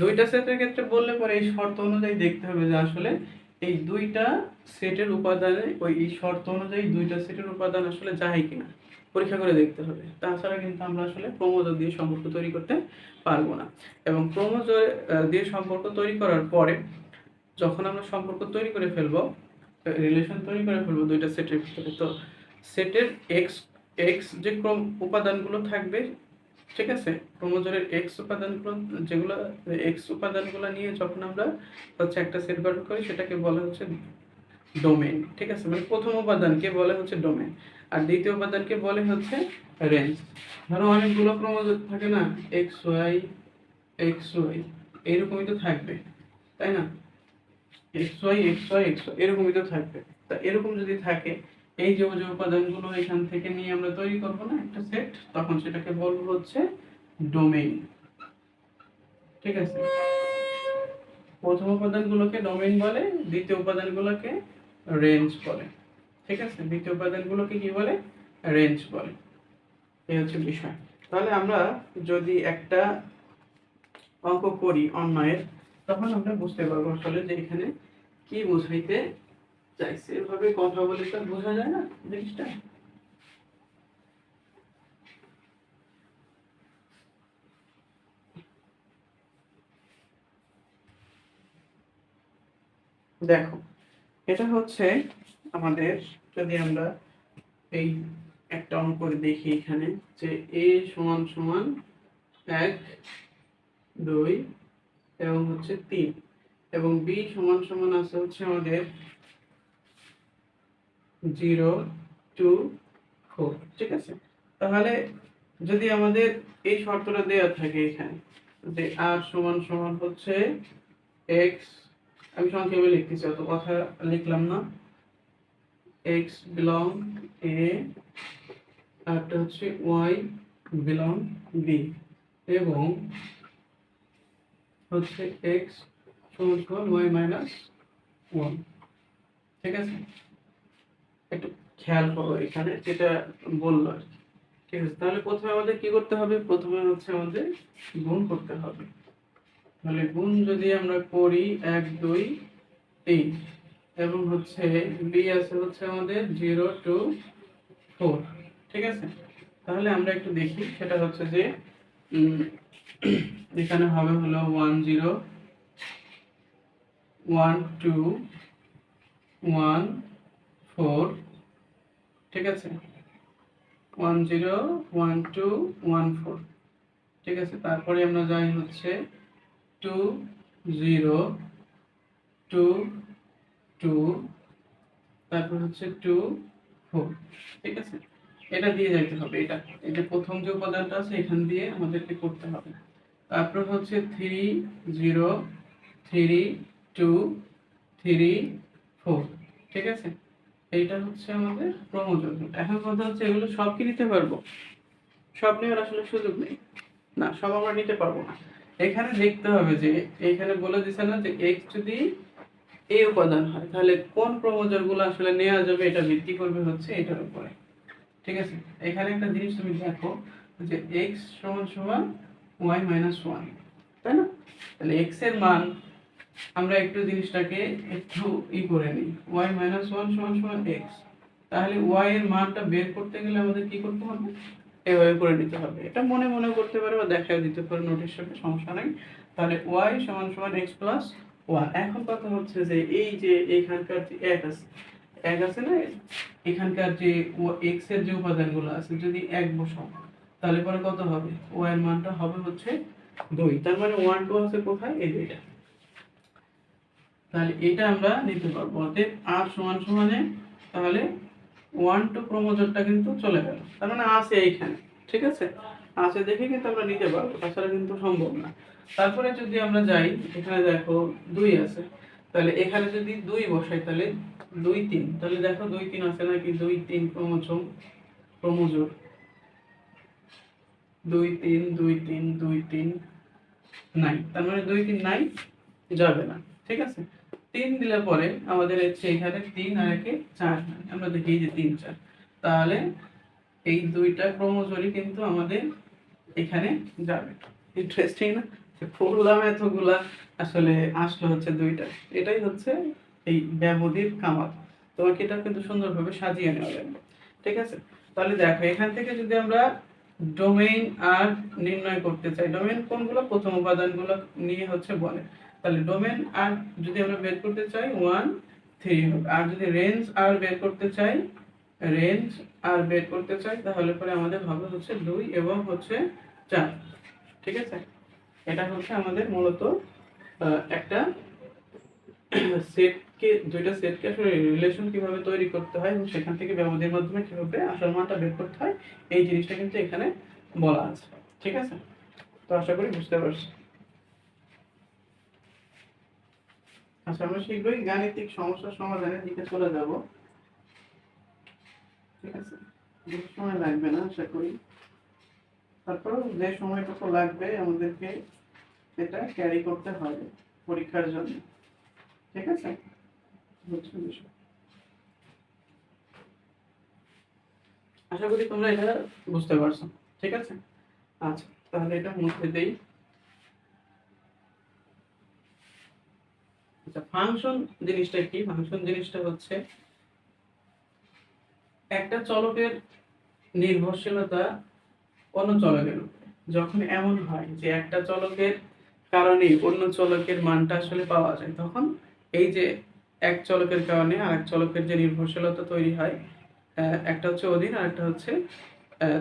দুইটা সেটের ক্ষেত্রে বললে পরে এই শর্ত অনুযায়ী দেখতে হবে যে আসলে এই দুইটা সেটের উপাদানে ওই শর্ত অনুযায়ী দুইটা সেটের উপাদান আসলে যায় কিনা পরীক্ষা করে দেখতে হবে। তাছাড়া কিন্তু আমরা আসলে ক্রোমোজোর দিয়ে সম্পর্ক তৈরি করতে পারবো না। এবং ক্রোমোজোর দিয়ে সম্পর্ক তৈরি করার পরে যখন আমরা সম্পর্ক তৈরি করে ফেলবো, রিলেশন তৈরি করে ফেলবো দুইটা সেটের ভিতরে, তো সেটের এক্স এক্স যে উপাদানগুলো থাকবে, ঠিক আছে, ক্রোমোজোমের এক্স উপাদানগুলো নিয়ে যখন আমরা হচ্ছে একটা সেট গঠন করি, সেটাকে বলা হচ্ছে ডোমেইন। ঠিক আছে, মানে প্রথম উপাদানকে বলে হচ্ছে ডোমেইন, আর দ্বিতীয় উপাদানকে বলে হচ্ছে রেঞ্জ। ধরো অনেকগুলো ক্রোমোজোম থাকে না, এক্স ওয়াই এইরকমই তো থাকবে, তাই না? এক্স ওয়াই এরকমই তো থাকবে। তা এরকম যদি থাকে, এই যে যে উপাদানগুলো এখান থেকে নিয়ে আমরা তৈরি করব না একটা সেট, তখন সেটাকে বলবো হচ্ছে ডোমেইন। ঠিক আছে, প্রথম উপাদানগুলোকে ডোমেইন বলে, দ্বিতীয় উপাদানগুলোকে রেঞ্জ বলে। ঠিক আছে, দ্বিতীয় উপাদানগুলোকে কি বলে? রেঞ্জ বলে। এই হচ্ছে বিষয়। তাহলে আমরা যদি একটা অঙ্ক করি অন্যায়ের, তখন আমরা বুঝতে পারবো আসলে যে এখানে কি বোঝাইতে চাইছে। এভাবে কথা বলে তো বোঝা যায় না জিনিসটা। দেখো, এটা হচ্ছে আমাদের, যদি আমরা এই একটা অঙ্ক করে দেখি এখানে, যে a সমান সমান 1 2 এবং হচ্ছে 3, এবং b সমান সমান আছে হচ্ছে আমাদের 0 2 4। ঠিক আছে, তাহলে যদি আমাদের এই শর্তটা দেওয়া থাকে এখানে, যে r সমান সমান হচ্ছে x, আমি সংক্ষেপে লিখতেছি, অত কথা লিখলাম না, x বিলং a, আরটা হচ্ছে y বিলং b, এবং হচ্ছে x সমান সমান y মাইনাস 1। ঠিক আছে, একটু খেয়াল করো এখানে যেটা বললো আর কি। ঠিক আছে, তাহলে প্রথমে আমাদের কি করতে হবে? প্রথমে হচ্ছে আমাদের গুণ করতে হবে। তাহলে গুণ যদি আমরা করি 1 2 3, এবং হচ্ছে b আছে হচ্ছে আমাদের 0 2 4। ঠিক আছে, তাহলে আমরা একটু দেখি, সেটা হচ্ছে যে এখানে হবে হলো 1 0 1 2 1 4। ঠিক আছে, 1 0 1 2 1 4। ঠিক আছে, তারপরে আমরা যাই হচ্ছে 2 0 2 2, তারপর হচ্ছে 2 4। ঠিক আছে, এটা দিয়ে যাইতে হবে, এটা প্রথম যে উপাদানটা আছে এখান দিয়ে আমাদেরকে করতে হবে। তারপর হচ্ছে 3 0 3 2 3 4। ঠিক আছে, এইটা হচ্ছে আমাদের ক্রমযোগ। এখন কথা হচ্ছে এগুলো সব কি নিতে পারবো? সব নেওয়ার আসলে সুযোগ নেই, না সব আমরা নিতে পারবো না। এখানে দেখতে হবে যে এখানে বলে দিছে না যে x যদি এই উপাদান হয়, তাহলে কোন ক্রমজোড়গুলো আসলে নেওয়া যাবে, এটা ভিত্তি করবে হচ্ছে এটার উপরে। ঠিক আছে, এখানে একটা জিনিস তুমি দেখো, যে x সমান সমান y মাইনাস 1, তাই না? তাহলে x এর মান আমরা একটু জিনিসটাকে একটু করে নিই, y মাইনাস 1 সমান সমান x। তাহলে y এর মানটা বের করতে গেলে আমাদের কি করতে হবে? এভাবে করে নিতে হবে। এটা মনে মনে করতে পারো বা দেখাও দিতে পারো নোটের সাথে, সমস্যা নাই। তাহলে y সমান সমান x প্লাস 1। এখন কথা হচ্ছে যে এই যে এখানকার যে এক আছে না, এখানকার যে x এর যে উপাদানগুলো আছে, যদি 1 বসাও তাহলে পরে কত হবে? y এর মানটা হবে হচ্ছে 2। তার মানে 1 2 আছে কোথায়? এই দুইটা। তাহলে এটা আমরা নিতে পারবো। অতএব r সমান সমানে তাহলে 1 2 ক্রমজোড়টা কিন্তু চলে গেল, তার মানে আছে এইখানে। ঠিক আছে, আছে দেখে কিন্তু আমরা নিতে পারবো, তাছাড়া কিন্তু সম্ভব না। তারপরে যদি আমরা যাই, এখানে দেখো 2 আছে, তাহলে এখানে যদি 2 বসাই তাহলে 2 3, তাহলে দেখো 2 3 আছে নাকি? 2 3 ক্রমজোড় 2 3 2 3 2 3 নাই, তার মানে 2 3 নাই, যাবে না। ঠিক আছে, 3 দিলে পরে আমাদের হচ্ছে এখানে 3 আর একে 4, আমরা দেখি এই যে 3 4, তাহলে এই দুইটা ক্রমজোড়ই কিন্তু আমাদের এখানে যাবে। ইন্টারেস্টিং না? পড়লাম এতগুলা, আসলে আসলে হচ্ছে দুইটা। এটাই হচ্ছে এই ব্যবধির কামাল। তোমাকে এটা কিন্তু সুন্দরভাবে সাজিয়ে নেওয়া লাগবে। ঠিক আছে, তাহলে দেখো এখান থেকে যদি আমরা ডোমেইন আর নির্ণয় করতে চাই, ডোমেইন কোনগুলো? প্রথম উপাদানগুলো নিয়ে হচ্ছে বলে। তাহলে ডোমেইন আর যদি আমরা বের করতে চাই 1 3 হবে, আর যদি রেঞ্জ আর বের করতে চাই, তাহলে পরে আমাদের হবে হচ্ছে 2 এবং হচ্ছে 4। ঠিক আছে, এটা হচ্ছে আমাদের মূলত একটা সেট দুইটা সেটকে আসলে রিলেশন কিভাবে তৈরি করতে হয় এবং সেখান থেকে ব্যবধির মাধ্যমে কিভাবে আসল মানটা বের করতে হয়, এই জিনিসটা কিন্তু এখানে বলা আছে। ঠিক আছে, তো আশা করি বুঝতে পারছি। আচ্ছা, আমরা শীঘ্রই গাণিতিক সমস্যার সমাধানের দিকে চলে যাব। ঠিক আছে, বেশি সময় লাগবে না আশা করি, তারপরেও যে সময়টুকু লাগবে আমাদেরকে এটা ক্যারি করতে হবে পরীক্ষার জন্য। ঠিক আছে, বুঝছো বিষয়? আশা করি তোমরা এটা বুঝতে পারছো। ঠিক আছে, আচ্ছা তাহলে এটা মুছে দেই। আচ্ছা, ফাংশন জিনিসটা কি? ফাংশন জিনিসটা হচ্ছে একটা চলকের নির্ভরশীলতা অন্য চলকের উপরে। যখন এমন হয় যে একটা চলকের কারণে অন্য চলকের মানটা আসলে পাওয়া যায়, তখন এই যে এক চলকের কারণে আর এক চলকের যে নির্ভরশীলতা তৈরি হয়, একটা হচ্ছে অধীন আর একটা হচ্ছে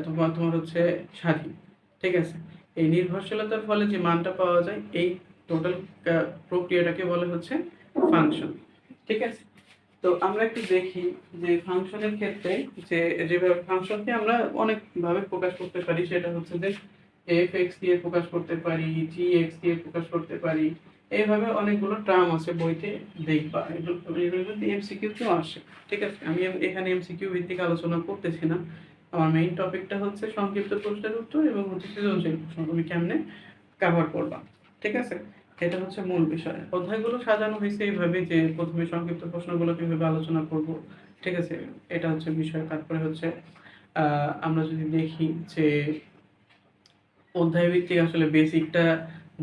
তোমার তোমার হচ্ছে স্বাধীন। ঠিক আছে, এই নির্ভরশীলতার ফলে যে মানটা পাওয়া যায়, এই টোটাল প্রক্রিয়াটাকে বলে হচ্ছে ফাংশন। ঠিক আছে, তো আমরা একটু দেখি যে ফাংশনের ক্ষেত্রে যে যেভাবে ফাংশনকে আমরা অনেকভাবে প্রকাশ করতে পারি, সেটা হচ্ছে যে এফ এক্স দিয়ে প্রকাশ করতে পারি, জি এক্স দিয়ে প্রকাশ করতে পারি। এইভাবে অনেকগুলো টার্ম আছে বইতে, দেখবা এগুলো কিন্তু এমসিকিউতেও আসে। ঠিক আছে, আমি এখানে এমসিকিউ ভিত্তিক আলোচনা করতেছি না। আমার মেইন টপিকটা হচ্ছে সংক্ষিপ্ত প্রশ্নের উত্তর এবং হচ্ছে সৃজনশীল প্রশ্ন তুমি কেমনে কভার করবা। ঠিক আছে, এটা হচ্ছে মূল বিষয়। অধ্যায়গুলো সাজানো হয়েছে এইভাবে যে প্রথমে সংক্ষিপ্ত প্রশ্নগুলো কিভাবে আলোচনা করব। ঠিক আছে, এটা হচ্ছে বিষয়। তারপরে হচ্ছে আমরা যদি দেখি যে অধ্যায় ভিত্তিক আসলে বেসিকটা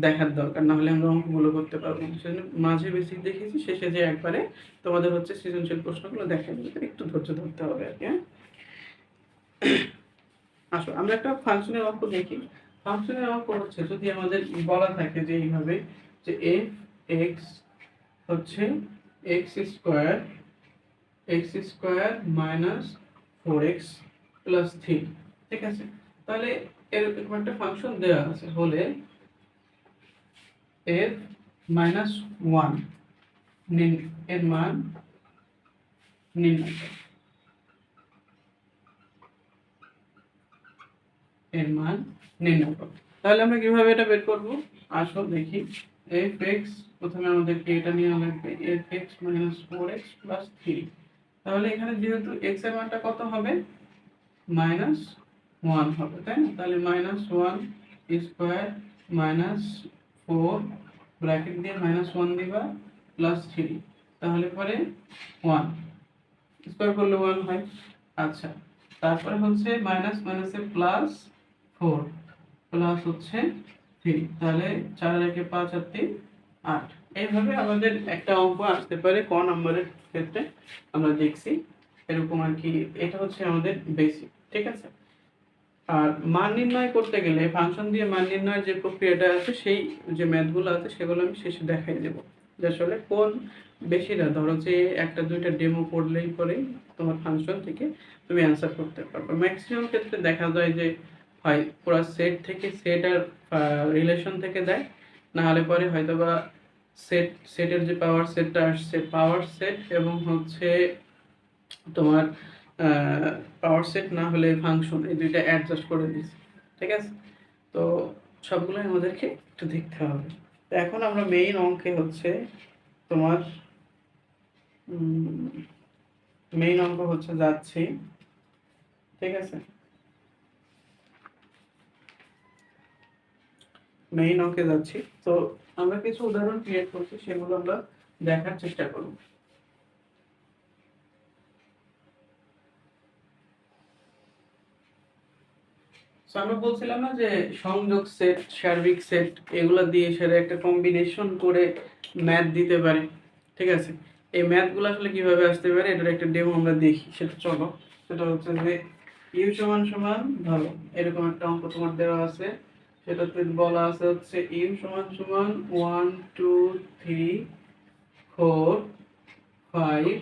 দেখার দরকার, না হলে আমরা অঙ্কগুলো করতে পারবো না। সেজন্য মাঝে বেসিক দেখেছি, শেষে যে একবারে তোমাদের হচ্ছে সৃজনশীল প্রশ্নগুলো দেখা যাবে, একটু ধৈর্য ধরতে হবে আর কি। হ্যাঁ, আসো আমরা একটা ফাংশনের অঙ্ক দেখি। ফাংশনের অঙ্ক হচ্ছে যদি আমাদের বলা থাকে যে এইভাবে যে এফ এক্স হচ্ছে x square minus 4x plus 3। ঠিক আছে, তাহলে এরকম একটা ফাংশন দেওয়া আছে হলে এর মাইনাস 1 এর মান নির্ণয় করো। এর মান নির্ণয় করো। তাহলে আমরা কিভাবে এটা বের করব? আসো দেখি। এফ এক্স, প্রথমে আমাদেরকে এটা নিয়ে লাগবে F x minus 4x plus 3। তাহলে এখানে যেহেতু এক্স এর মানটা কত হবে, মাইনাস 1 হবে, তাই না? তাহলে মাইনাস 1 স্কোয়ার মাইনাস 4 ব্র্যাকেট দিয়ে মাইনাস 1 দিবা প্লাস 3, তাহলে পরে 1 স্কোয়ার করলে 1 হয়। আচ্ছা, তারপরে হচ্ছে মাইনাস মাইনাসে প্লাস 4 প্লাস হচ্ছে 3, তাহলে 4 আর 1 5 আর 3 8। এইভাবে আমাদের একটা অঙ্ক আসতে পারে ক নম্বরের ক্ষেত্রে, আমরা দেখছি এরকম আর কি। এটা হচ্ছে আমাদের বেসিক। ঠিক আছে, আর মান নির্ণয় করতে গেলে ফাংশন দিয়ে মান নির্ণয়ের যে প্রক্রিয়াটা আছে, সেই যে ম্যাথগুলো আছে সেগুলো আমি শেষে দেখাই দেব যে আসলে কোন বেশি না। ধরো যে একটা দুইটা ডেমো করলেই পরে তোমার ফাংশন থেকে তুমি অ্যান্সার করতে পারবে। ম্যাক্সিমাম ক্ষেত্রে দেখা যায় যে হয় পুরো সেট থেকে সেট আর রিলেশন থেকে দেয়, না হলে পরে হয়তো বা সেটের যে পাওয়ার সেটটা আসছে পাওয়ার সেট এবং হচ্ছে তোমার পাওয়ার সেট না হলে ফাংশন, এই দুইটা অ্যাডজাস্ট করে দিয়েছি। ঠিক আছে, তো সবগুলোই আমাদেরকে একটু দেখতে হবে। তো এখন আমরা মেইন অঙ্কে হচ্ছে তোমার মেইন অঙ্ক হচ্ছে যাচ্ছি। ঠিক আছে, মেইন অঙ্কে যাচ্ছি। তো আমরা কিছু উদাহরণ ক্রিয়েট করছি, সেগুলো আমরা দেখার চেষ্টা করব। আমরা বলছিলাম না যে সংযোগ সেট, সার্বিক সেট, এগুলা দিয়ে সেটা একটা কম্বিনেশন করে ম্যাথ দিতে পারে। ঠিক আছে, এই ম্যাথগুলো আসলে কিভাবে আসতে পারে এটার একটা ডেমো আমরা দেখি। সেটা চলো, সেটা হচ্ছে যে ইউ সমান সমান ধরো এরকম একটা অঙ্ক তোমার দেওয়া আছে, সেটাতে বলা আছে হচ্ছে ইউ সমান সমান 1 2 3 4 5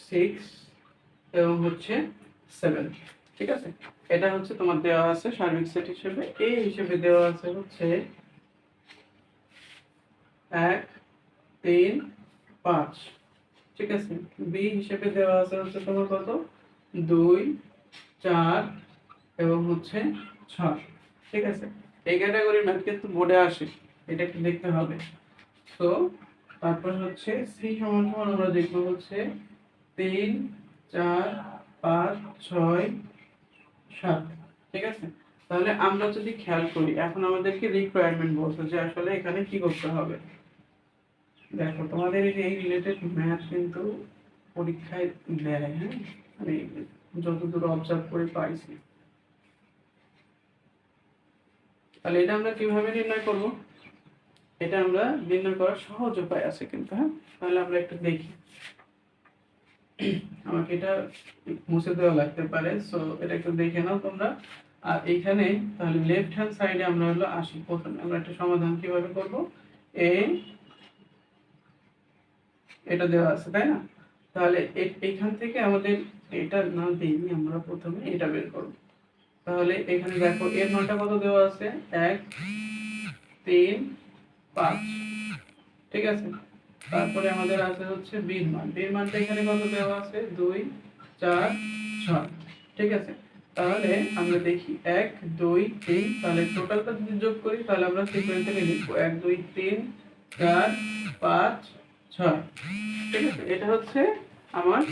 6 এবং হচ্ছে 7। ঠিক আছে, এটা হচ্ছে তোমার দেওয়া আছে সার্বিক সেট হিসেবে। এই হিসেবে দেওয়া আছে হচ্ছে 1 3 5। ঠিক আছে। বি হিসেবে দেওয়া আছে হচ্ছে তোমার কত, 2, 4 এবং হচ্ছে 6। ঠিক আছে, এই ক্যাটাগরির ম্যাথ কিন্তু বোর্ডে আসে, এটা একটু দেখতে হবে। তো তারপর হচ্ছে সি সমান সমান আমরা দেখবো হচ্ছে 3, 4, 5, 6, 7। ঠিক আছে, তাহলে আমরা যদি খেয়াল করি, এখন আমাদেরকে রিকোয়ারমেন্ট বলছে যে আসলে এখানে কি করতে হবে। দেখো তোমাদের এই রিলেটেড ম্যাথ কিন্তু পরীক্ষায় দেয়, হ্যাঁ, আমি যতদূর অবজার্ভ করে পাইছি। তাহলে এটা আমরা কিভাবে নির্ণয় করব, এটা আমরা নির্ণয় করার সহজ উপায় আছে কিন্তু, হ্যাঁ। তাহলে আমরা একটু দেখি, আমাকে এটা মুছে দেওয়া লাগতে পারে, সো এটা একটু দেখে নাও তোমরা। আর এইখানে তাহলে লেফট হ্যান্ড সাইডে আমরা হলো আসি, প্রথমে আমরা একটা সমাধান কিভাবে করব। এ এটা দেওয়া আছে তাই না, তাহলে এইখান থেকে আমাদের এটা না দিই, আমরা প্রথমে এটা বের করব। তাহলে এখানে দেখো এর মানটা কত দেওয়া আছে, 1, 3, 5। ঠিক আছে, তারপরে আমাদের আছে হচ্ছে বির মান, বির মানটা এখানে কত দেওয়া আছে, 2, 4, 6। ঠিক আছে, তাহলে আমরা দেখি 1, 2, 3, তাহলে টোটালটা যদি যোগ করি তাহলে আমরা সিকোয়েন্সে লিখব 1, 2, 3, 4, 5, 6। ঠিক আছে, এটা হচ্ছে আমার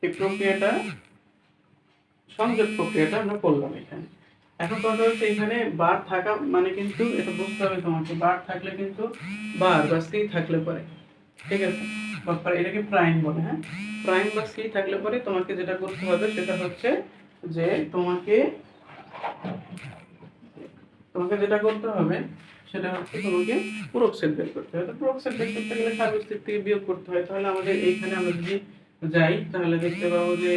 এই প্রক্রিয়াটা, সংযোগ প্রক্রিয়াটা আমরা করলাম এখানে। এখন কথা হচ্ছে এখানে বার থাকা মানে কিন্তু এটা বুঝতে হবে তোমাকে, বার থাকলে কিন্তু বার বা সি থাকলে পরে, ঠিক আছে, বা এটাকে প্রাইম বলে, হ্যাঁ। প্রাইম বা সি থাকলে পরে তোমাকে যেটা করতে হবে সেটা হচ্ছে যে তোমাকে যেটা করতে হবে সেটা হচ্ছে তোমাকে পূরক সেট বের করতে হবে। তো পূরক সেট বের করতে গেলে সার্বিক সেট থেকে বিয়োগ করতে হয়। তাহলে আমাদের এইখানে আমরা যদি যাই তাহলে দেখতে পাবো যে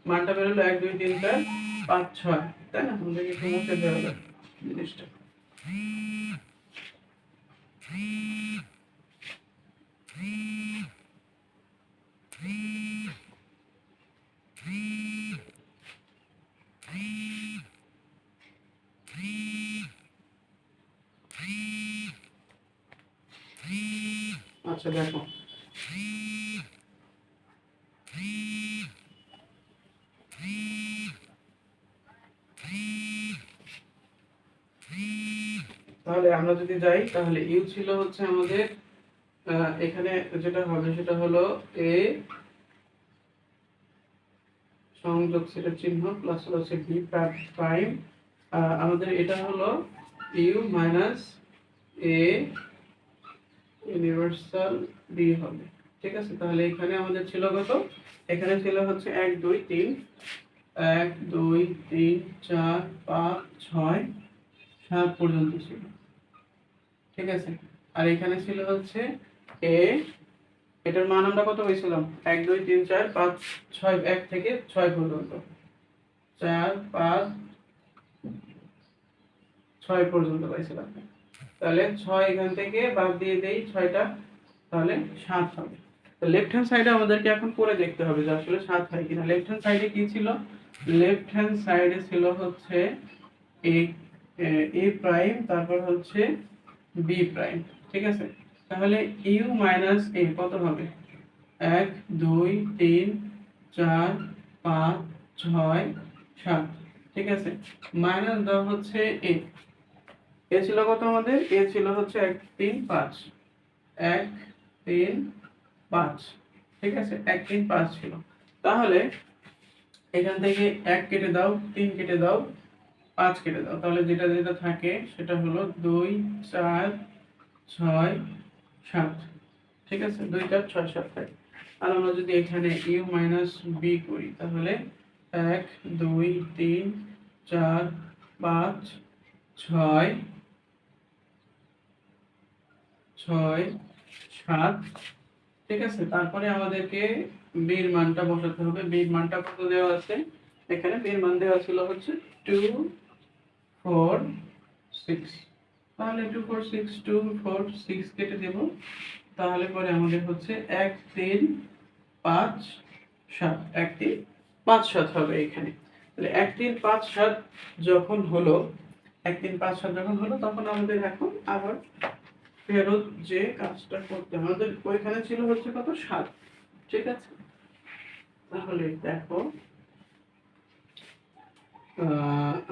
মানটা বের হলো 1, 2, 3, 4, 5, 6, তাই না। আমাদেরকে একটু মুছে দেওয়া যাবে জিনিসটা। আচ্ছা দেখো, তাহলে আমরা যদি যাই তাহলে ইউ ছিল হচ্ছে আমাদের এখানে যেটা হবে সেটা হলো এ সংযোগ সেটের চিহ্ন প্লাস হচ্ছে বি প্রাইম, আমাদের এটা হলো U minus A universal B হবে। ঠিক আছে, তাহলে এখানে আমাদের ছিল কত, এখানে ছিল হচ্ছে 1, 2, 3, 1, 2, 3, 4, 5, 6, 7 পর্যন্ত ছিল। ঠিক আছে, আর এখানে ছিল হচ্ছে এ, এটার মান আমরা কত পেয়েছিলাম, 1, 2, 3, 4, 5, 6, 1 থেকে 6 পর্যন্ত, 4, 5, 6 পর্যন্ত পাইছিলাম। তাহলে 6 এখান থেকে বাদ দিয়ে দেই 6টা, তাহলে 7 হবে। তো লেফট হ্যান্ড সাইডে আমাদেরকে এখন করে দেখতে হবে যে আসলে 7 হয় কিনা। লেফট হ্যান্ড সাইডে কি ছিল, লেফট হ্যান্ড সাইডে ছিল হচ্ছে এ এ প্রাইম, তারপর হচ্ছে বি প্রাইম। ঠিক আছে, তাহলে ইউ মাইনাস এ কত হবে, 1, 2, 3, 4, 5, 6, 7। ঠিক আছে, মাইনাস দেওয়া হচ্ছে এ, এ ছিল কত আমাদের, এ ছিল হচ্ছে 1, 3, 5, 1, 3, 5। ঠিক আছে, 1, 3, 5 ছিল। তাহলে এখান থেকে 1 কেটে দাও, 3 কেটে দাও, 5 কেটে দাও, তাহলে যেটা যেটা থাকে সেটা হলো 2, 4, 6, 7। ঠিক আছে, 2, 4, 6, 7 থাকে। আর আমরা যদি এখানে ইউ মাইনাস বি করি তাহলে 1, 2, 3, 4, 5, 6, 7। ঠিক আছে, তারপরে আমাদেরকে বির মানটা বসাতে হবে। বির মানটা কত দেওয়া আছে, এখানে বির মান দেওয়া ছিল হচ্ছে 2, 4, 6। তাহলে 2, 4, 6, 2, 4, 6 কেটে দেব, তাহলে পরে আমাদের হচ্ছে 1, 3, 5, 7, 1, 3, 5, 7 হবে এখানে। তাহলে 1, 3, 5, 7 যখন হলো, 1, 3, 5, 7 যখন হলো তখন আমাদের এখন আবার ফেরত যে কাজটা করতে আমাদের ওইখানে ছিল হচ্ছে কত 7, ঠিক আছে। তাহলে দেখো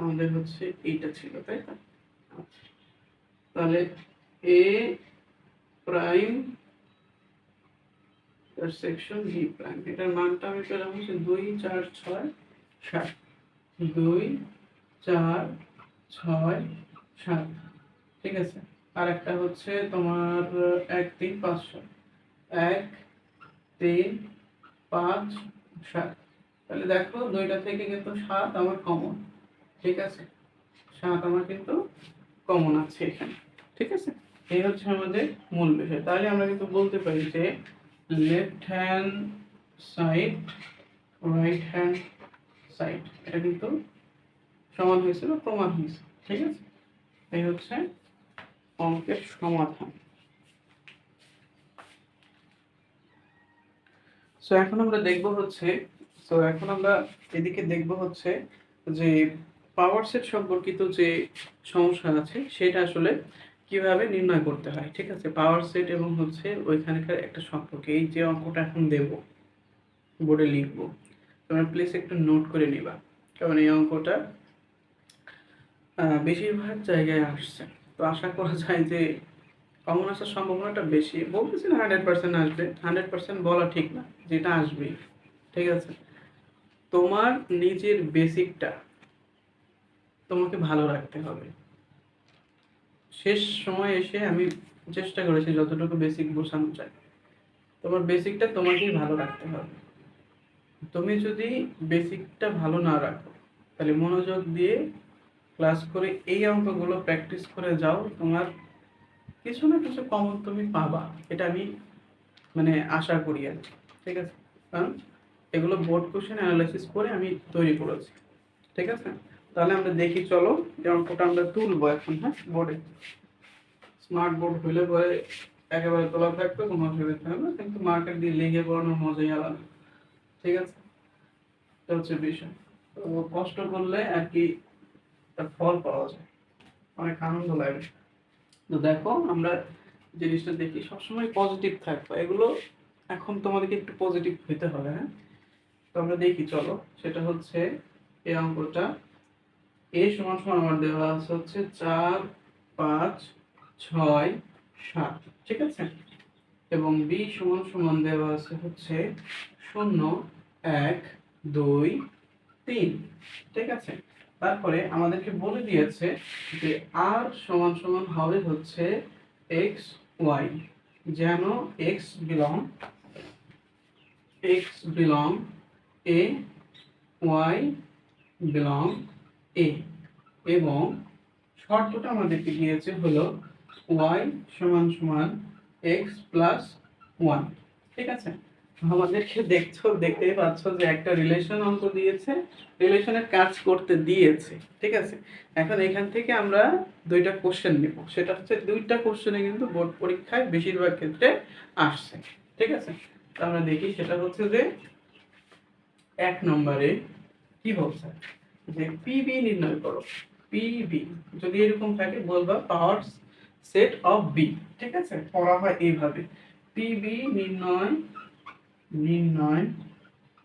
আমাদের হচ্ছে এইটা ছিল, তাই তো? আচ্ছা, তাহলে এ প্রাইম সেকশন বি প্রাইম, এটার মানটা আমি পেলাম হচ্ছে 2 4 6 7, 2 4 6 7, ঠিক আছে। আর একটা হচ্ছে তোমার 1 3 5 7, 1 3 5 7। তাহলে দেখো দুইটা থেকে কিন্তু 7 আমার কমন, ঠিক আছে। 7 আমার কিন্তু কমন আছে এখানে, ঠিক আছে। এই হচ্ছে আমাদের মূল বিষয়। তাহলে আমরা কিন্তু বলতে পারি যে left hand side right hand side এটা কিন্তু সমান হয়েছে বা প্রমাণ হয়েছে, ঠিক আছে। এই হচ্ছে অঙ্কের সমাধান। এখন আমরা দেখব হচ্ছে, এখন আমরা এদিকে দেখব হচ্ছে যে পাওয়ার সেট সম্পর্কিত যে সমস্যা আছে সেটা আসলে কিভাবে নির্ণয় করতে হয়, ঠিক আছে। পাওয়ার সেট এবং হচ্ছে ওইখানকার একটা সম্পর্ক, এই যে অঙ্কটা এখন দেব বোর্ডে লিখবো, তোমরা প্লিজ একটু নোট করে নিবা, কারণ এই অঙ্কটা বেশিরভাগ জায়গায় আসছে। তো আশা করা যায় যে কমন আসার সম্ভাবনাটা বেশি, বলতেছি না 100% আসবে, 100% বলা ঠিক না, যেটা আসবেই, ঠিক আছে। তোমার নিজের বেসিকটা তোমাকে ভালো রাখতে হবে। শেষ সময় এসে আমি চেষ্টা করেছি যতটুকু বেসিক বোঝানো যায়, তোমার বেসিকটা তোমাকেই ভালো রাখতে হবে। তুমি যদি বেসিকটা ভালো না রাখো, তাহলে মনোযোগ দিয়ে ক্লাস করে এই অঙ্কগুলো প্র্যাকটিস করে যাও, তোমার কিছু না কিছু কমন তুমি পাবা, এটা আমি মানে আশা করি আর কি, ঠিক আছে। কারণ এগুলো বোর্ড কোশ্চেন অ্যানালাইসিস করে আমি তৈরি করেছি, ঠিক আছে। তাহলে আমরা দেখি, চলো এই অঙ্কটা আমরা তুলবো এখন, হ্যাঁ, বোর্ডে। স্মার্ট বোর্ড হইলে পরে একেবারে তোলা থাকবে, কোনো অসুবিধা হবে না, কিন্তু মার্কার দিয়ে লিখে পড়ানোর মজাই আলাদা, ঠিক আছে। এটা হচ্ছে বিষয়। তো কষ্ট করলে আর কি তার ফল পাওয়া যায়, অনেক আনন্দ লাগে। তো দেখো আমরা জিনিসটা দেখি, সবসময় পজিটিভ থাকবে এগুলো, এখন তোমাদেরকে একটু পজিটিভ হইতে হবে, হ্যাঁ। তো আমরা দেখি, চলো। সেটা হচ্ছে এই অঙ্কটা এ সমান সমান আমার দেওয়া আছে হচ্ছে 4 5 6 7, ঠিক আছে। এবং বি সমান সমান দেওয়া আছে হচ্ছে 0 1 2 3, ঠিক আছে। তারপরে আমাদেরকে বলে দিয়েছে যে আর সমান সমান হবে হচ্ছে এক্স ওয়াই, যেন এক্স বিলং এ, ওয়াই বিলং এ, এবং শর্তটা আমাদেরকে দিয়েছে হলো ওয়াই সমান সমান এক্স প্লাস ওয়ান, ঠিক আছে। আমাদেরকে দেখতেই পাচ্ছ যে একটা রিলেশন অঙ্ক দিয়েছে, রিলেশনের কাজ করতে দিয়েছে, ঠিক আছে। এখন এখান থেকে আমরা দুইটা কোশ্চেন নেব, সেটা হচ্ছে দুইটা কোশ্চেনে কিন্তু বোর্ড পরীক্ষায় বেশিরভাগ ক্ষেত্রে আসছে, ঠিক আছে। তো আমরা দেখি, সেটা হচ্ছে যে 1 নম্বরে কি বলছে যে পিবি নির্ণয় করো। পিবি যদি এরকম থাকে বলবা পাওয়ার সেট অফ বি, ঠিক আছে। পড়া হয় এইভাবে, পিবি নির্ণয়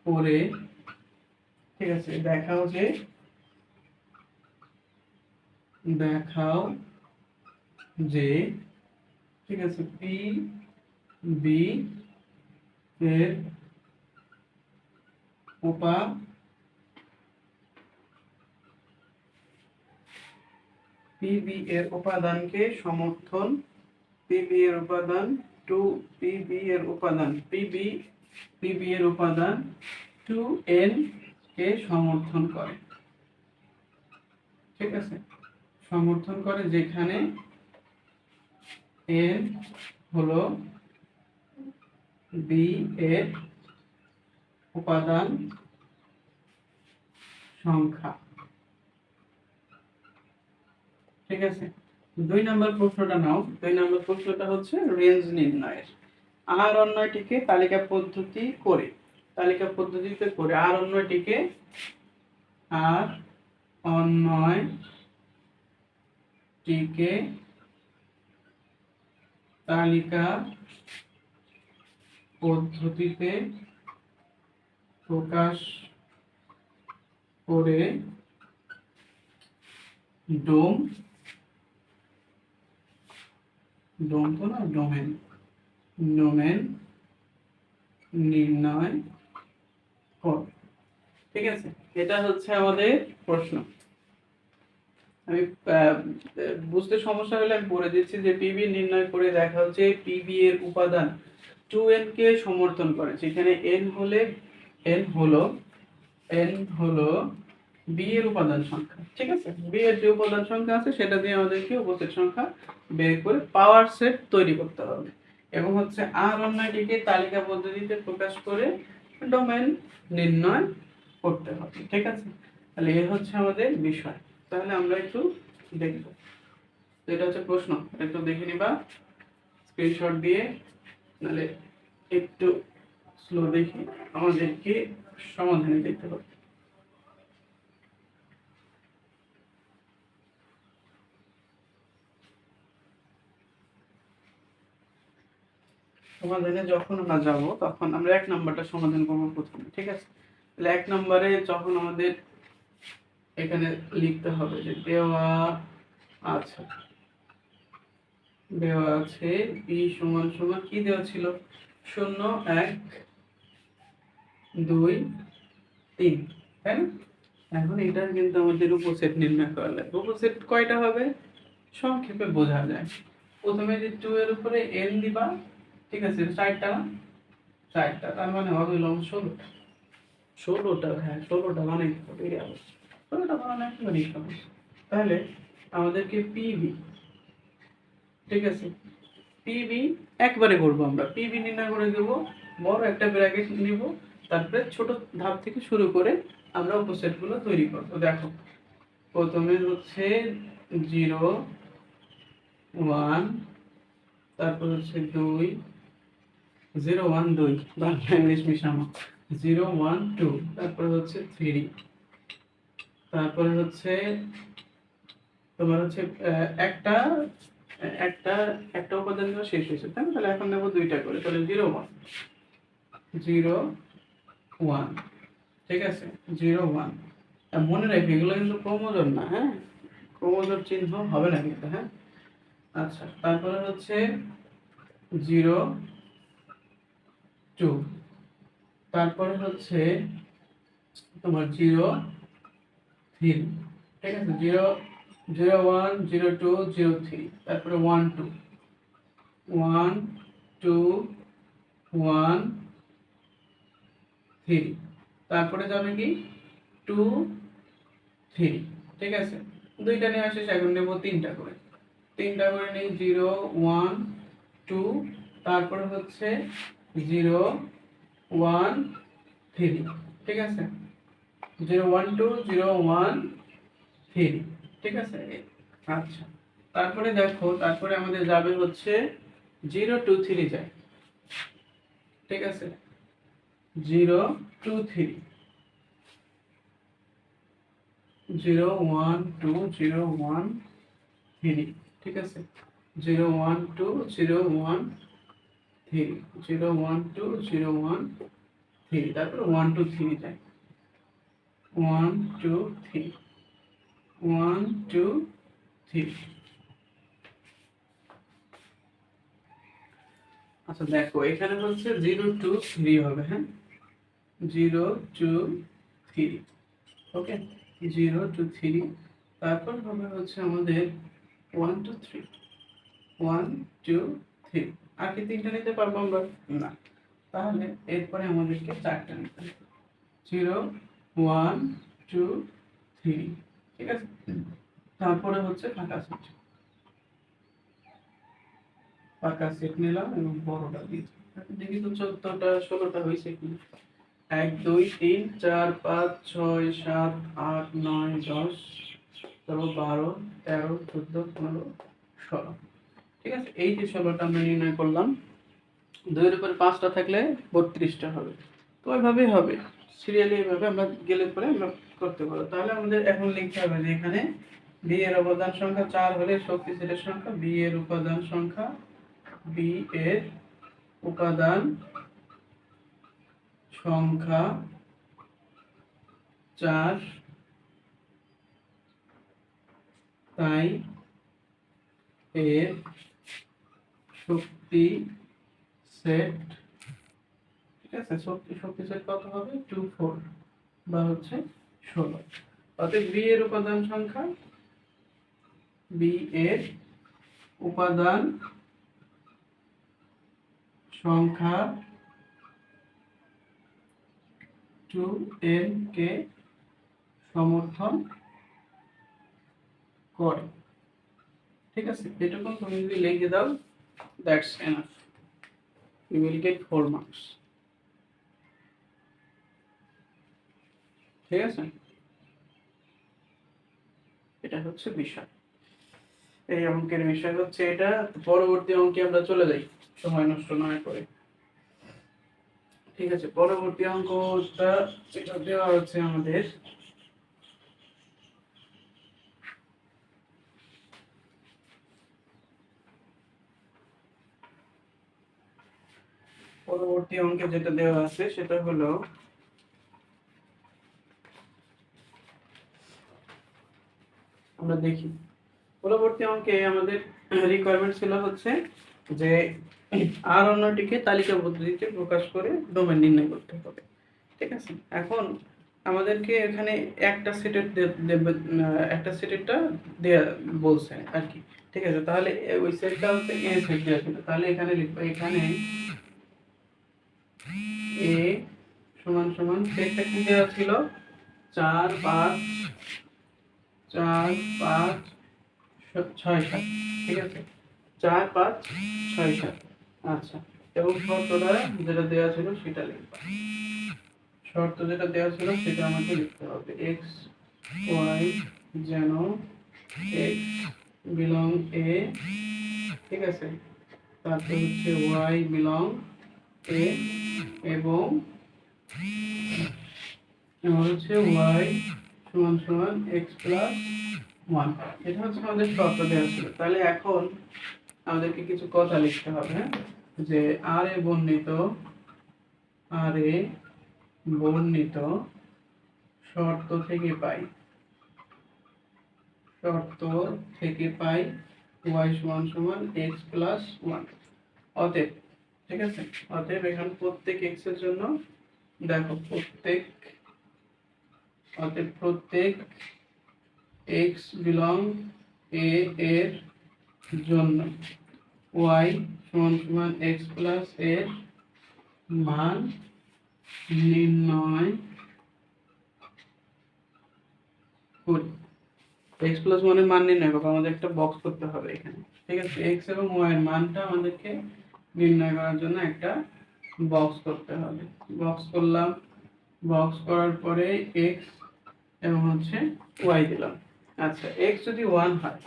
করে, ঠিক আছে, দেখাও যে, ঠিক আছে, পি বি এর পিবি এর উপাদানকে সমর্থন, পিবি এর উপাদান টু পিবি এর উপাদান পিবি এর উপাদান 2n কে সমর্থন করে, ঠিক আছে। সমর্থন করে যেখানে n হলো বি এর উপাদান সংখ্যা, ঠিক আছে। 2 নম্বর প্রশ্নটা নাও। 2 নম্বর প্রশ্নটা হচ্ছে রেঞ্জ নির্ণয়ের। আর অন্যটিকে তালিকা পদ্ধতিতে করে আর অন্যটিকে তালিকা পদ্ধতিতে প্রকাশ করে ডোম ডোম তো না ডোমেন ডোমেন নির্ণয় কর। ঠিক আছে, এটা হচ্ছে আমাদের প্রশ্ন। আমি বুঝতে সমস্যা হলে আমি বলে দিচ্ছি যে পিবি নির্ণয় করে দেখা হচ্ছে পিবি এর উপাদান 2n কে সমর্থন করে, যেখানে n হলো বি এর উপাদান সংখ্যা। ঠিক আছে, বি এর যে উপাদান সংখ্যা আছে সেটা দিয়ে আমাদেরকে উপস্থিত সংখ্যা বের করে পাওয়ার সেট তৈরি করতে হবে, এবং হচ্ছে আর অন্যটিকে তালিকা পদ্ধতিতে প্রকাশ করে ডোমেন নির্ণয় করতে হবে। ঠিক আছে, তাহলে এই হচ্ছে আমাদের বিষয়। তাহলে আমরা একটু দেখব, এটা হচ্ছে প্রশ্ন, একটু দেখে নিবা স্ক্রিনশট দিয়ে, নাহলে একটু স্লো দেখি, আমাদেরকে সমাধানে দেখতে হবে। সমাধানে যখন আমরা যাব তখন আমরা 1 নাম্বারটা সমাধান করব প্রথমে। ঠিক আছে, তাহলে 1 নম্বরে যখন আমাদের এখানে লিখতে হবে যে দেওয়া আছে b সমান সমান কি দেওয়া ছিল, 0 1 2 3, তাই না? এখন এটার কিন্তু আমাদের উপসেট নির্ণয় করা লাগবে। উপসেট কয়টা হবে সংক্ষেপে বোঝা যায়। প্রথমে যে 2 এর উপরে n দিবা, ঠিক আছে, 4টা না, 4টা, তার মানে হবে 16টা। 16টা, হ্যাঁ 16টা মানে 16টা বানানো একেবারেই সহজ। তাহলে আমাদেরকে পিবি, ঠিক আছে, পিবি একবারে করব, আমরা পিবি নির্ণয় করে দেব, বড় একটা ব্র্যাকেট নিব, তারপরে ছোট ধাপ থেকে শুরু করে আমরা উপসেটগুলো তৈরি করব। দেখো প্রথমে হচ্ছে 0 1, তারপর হচ্ছে 2 0 1 2, বাংলা ইংলিশ মিশানো, 0 1 2, তারপরে হচ্ছে 3, তারপরে হচ্ছে তোমার হচ্ছে একটা একটা একটা উপাদান দেওয়া শেষ হয়েছে, তাই না? তাহলে এখন নেব দুইটা করে, তাহলে 0 1 0 1, ঠিক আছে, 0 1। মনে রাখবে এগুলো কিন্তু ক্রমজোর না, হ্যাঁ, ক্রমজোর চিহ্ন হবে না কিন্তু, হ্যাঁ। আচ্ছা, তারপরে হচ্ছে 0 2, তারপরে হচ্ছে তোমার 0 3, ঠিক আছে, 0 0 1 0 2 0 3, তারপরে 1 2 1 2 1 3, তারপরে যাবে কি 2 3, ঠিক আছে, দুইটা নিয়ে আসিস, এখন নেব তিনটা করে নেই, 0 1 2, তারপরে হচ্ছে 0 1 3, ঠিক আছে, 0 1 2 0 1 3, ঠিক আছে। আচ্ছা, তারপরে দেখো, তারপরে আমাদের যাবে হচ্ছে 0 2 3 যায়, ঠিক আছে, 0 2 3 0 1 2 0 1 3, ঠিক আছে, 0 1 2 0 1 3 0 1 2 0 1 3, তারপরে 1 2 3 যায়, 1 2 3 1 2 3। আচ্ছা দেখো, এখানে হচ্ছে 0 2 3 হবে, হ্যাঁ, 0 2 3, ওকে, 0 2 3, তারপর হবে হচ্ছে আমাদের 1 2 3 1 2 3। আর কি তিনটা নিতে পারবো আমরা? না, তাহলে এরপরে আমাদেরকে চারটা নিতে হবে, 0 1 2 3, ঠিক আছে, তারপরে হচ্ছে ফাঁকা সেট নিলাম এবং বড়টা দিয়েছি, দেখি তো 14টা 16টা হয়েছে কি। 1 2 3 4 5 6 7 8 9 10 11 12 13 14 15 16, ঠিক আছে। এই যে 16টা আমরা নির্ণয় করলাম, 2 এর উপরে 5টা থাকলে 32টা হবে। তো ওইভাবেই হবে, সিরিয়ালি এইভাবে আমরা গেলে পরে আমরা করতে পারবো। তাহলে আমাদের এখন লিখতে হবে যে এখানে বি এর অবদান সংখ্যা 4 হলে শক্তি সেটের সংখ্যা বি এর উপাদান সংখ্যা বি এর উপাদান সংখ্যা 4, তাই এর শক্তি সেট, ঠিক আছে, শক্তি সেট কত হবে 2 4 বা হচ্ছে 16। অতএব বি এর উপাদান সংখ্যা, বি এর উপাদান সংখ্যা 2n কে সমর্থন করে। ঠিক আছে, এটুকু তুমি যদি লিখে দাও, that's enough, you will get 4 marks. ঠিক আছে, এটা হচ্ছে বিষয়, এই অঙ্কের বিষয় হচ্ছে এটা। পরবর্তী অঙ্কে আমরা চলে যাই সময় নষ্ট না করে। ঠিক আছে, পরবর্তী অঙ্কটা যেটা দেওয়া হচ্ছে আমাদের, পরবর্তী অঙ্কে যেটা দেওয়া আছে সেটা হলো, আমরা দেখি পরবর্তী অঙ্কে আমাদের রিকোয়ারমেন্ট ছিল হচ্ছে যে আর অন্যটিকে তালিকা পদ্ধতিতে প্রকাশ করে ডোমেন নির্ণয় করতে হবে। ঠিক আছে, এখন আমাদেরকে এখানে একটা সেটের একটা সেটেরটা দেয়া বলছে আর কি। ঠিক আছে, তাহলে ওই সেটটা হচ্ছে এ সেট দেওয়া ছিল, তাহলে এখানে লিখবো, এখানে এ সমান সমান সেটটা কি দেওয়া ছিল 4 5 4 5 6 7। ঠিক আছে, 4 5 6 7। আচ্ছা, এবং শর্তটা যেটা দেওয়া ছিল সেটা লিখবা। শর্ত যেটা দেওয়া ছিল সেটা আমাকে লিখতে হবে, এক্স ওয়াই যেন এক্স বিলং এ, ঠিক আছে, তারপর হচ্ছে ওয়াই বিলং এ, এবং হচ্ছে ওয়াই সমান সমান এক্স প্লাস 1। এটা হচ্ছে আমাদের শর্ত দেওয়া ছিল। তাহলে এখন আমাদেরকে কিছু কথা লিখতে হবে, হ্যাঁ, যে আর এ বর্ণিত, আর এ বর্ণিত শর্ত থেকে পাই, শর্ত থেকে পাই y সমান সমান x প্লাস 1। অতএব, ঠিক আছে, অতএব এখানে প্রত্যেক x এর জন্য দেখো প্রত্যেক, অতএব প্রত্যেক x বিলং a এর জন্য y সমান সমান x প্লাস এর মান নির্ণয় করি। x প্লাস 1 এর মান নির্ণয় করব, আমাদের একটা বক্স করতে হবে এখানে। ঠিক আছে, x এবং y এর মানটা আমাদেরকে নির্ণয় করার জন্য একটা বক্স করতে হবে। বক্স করলাম, বক্স করার পরে x এবং হচ্ছে y দিলাম। আচ্ছা, x যদি 1 হয়,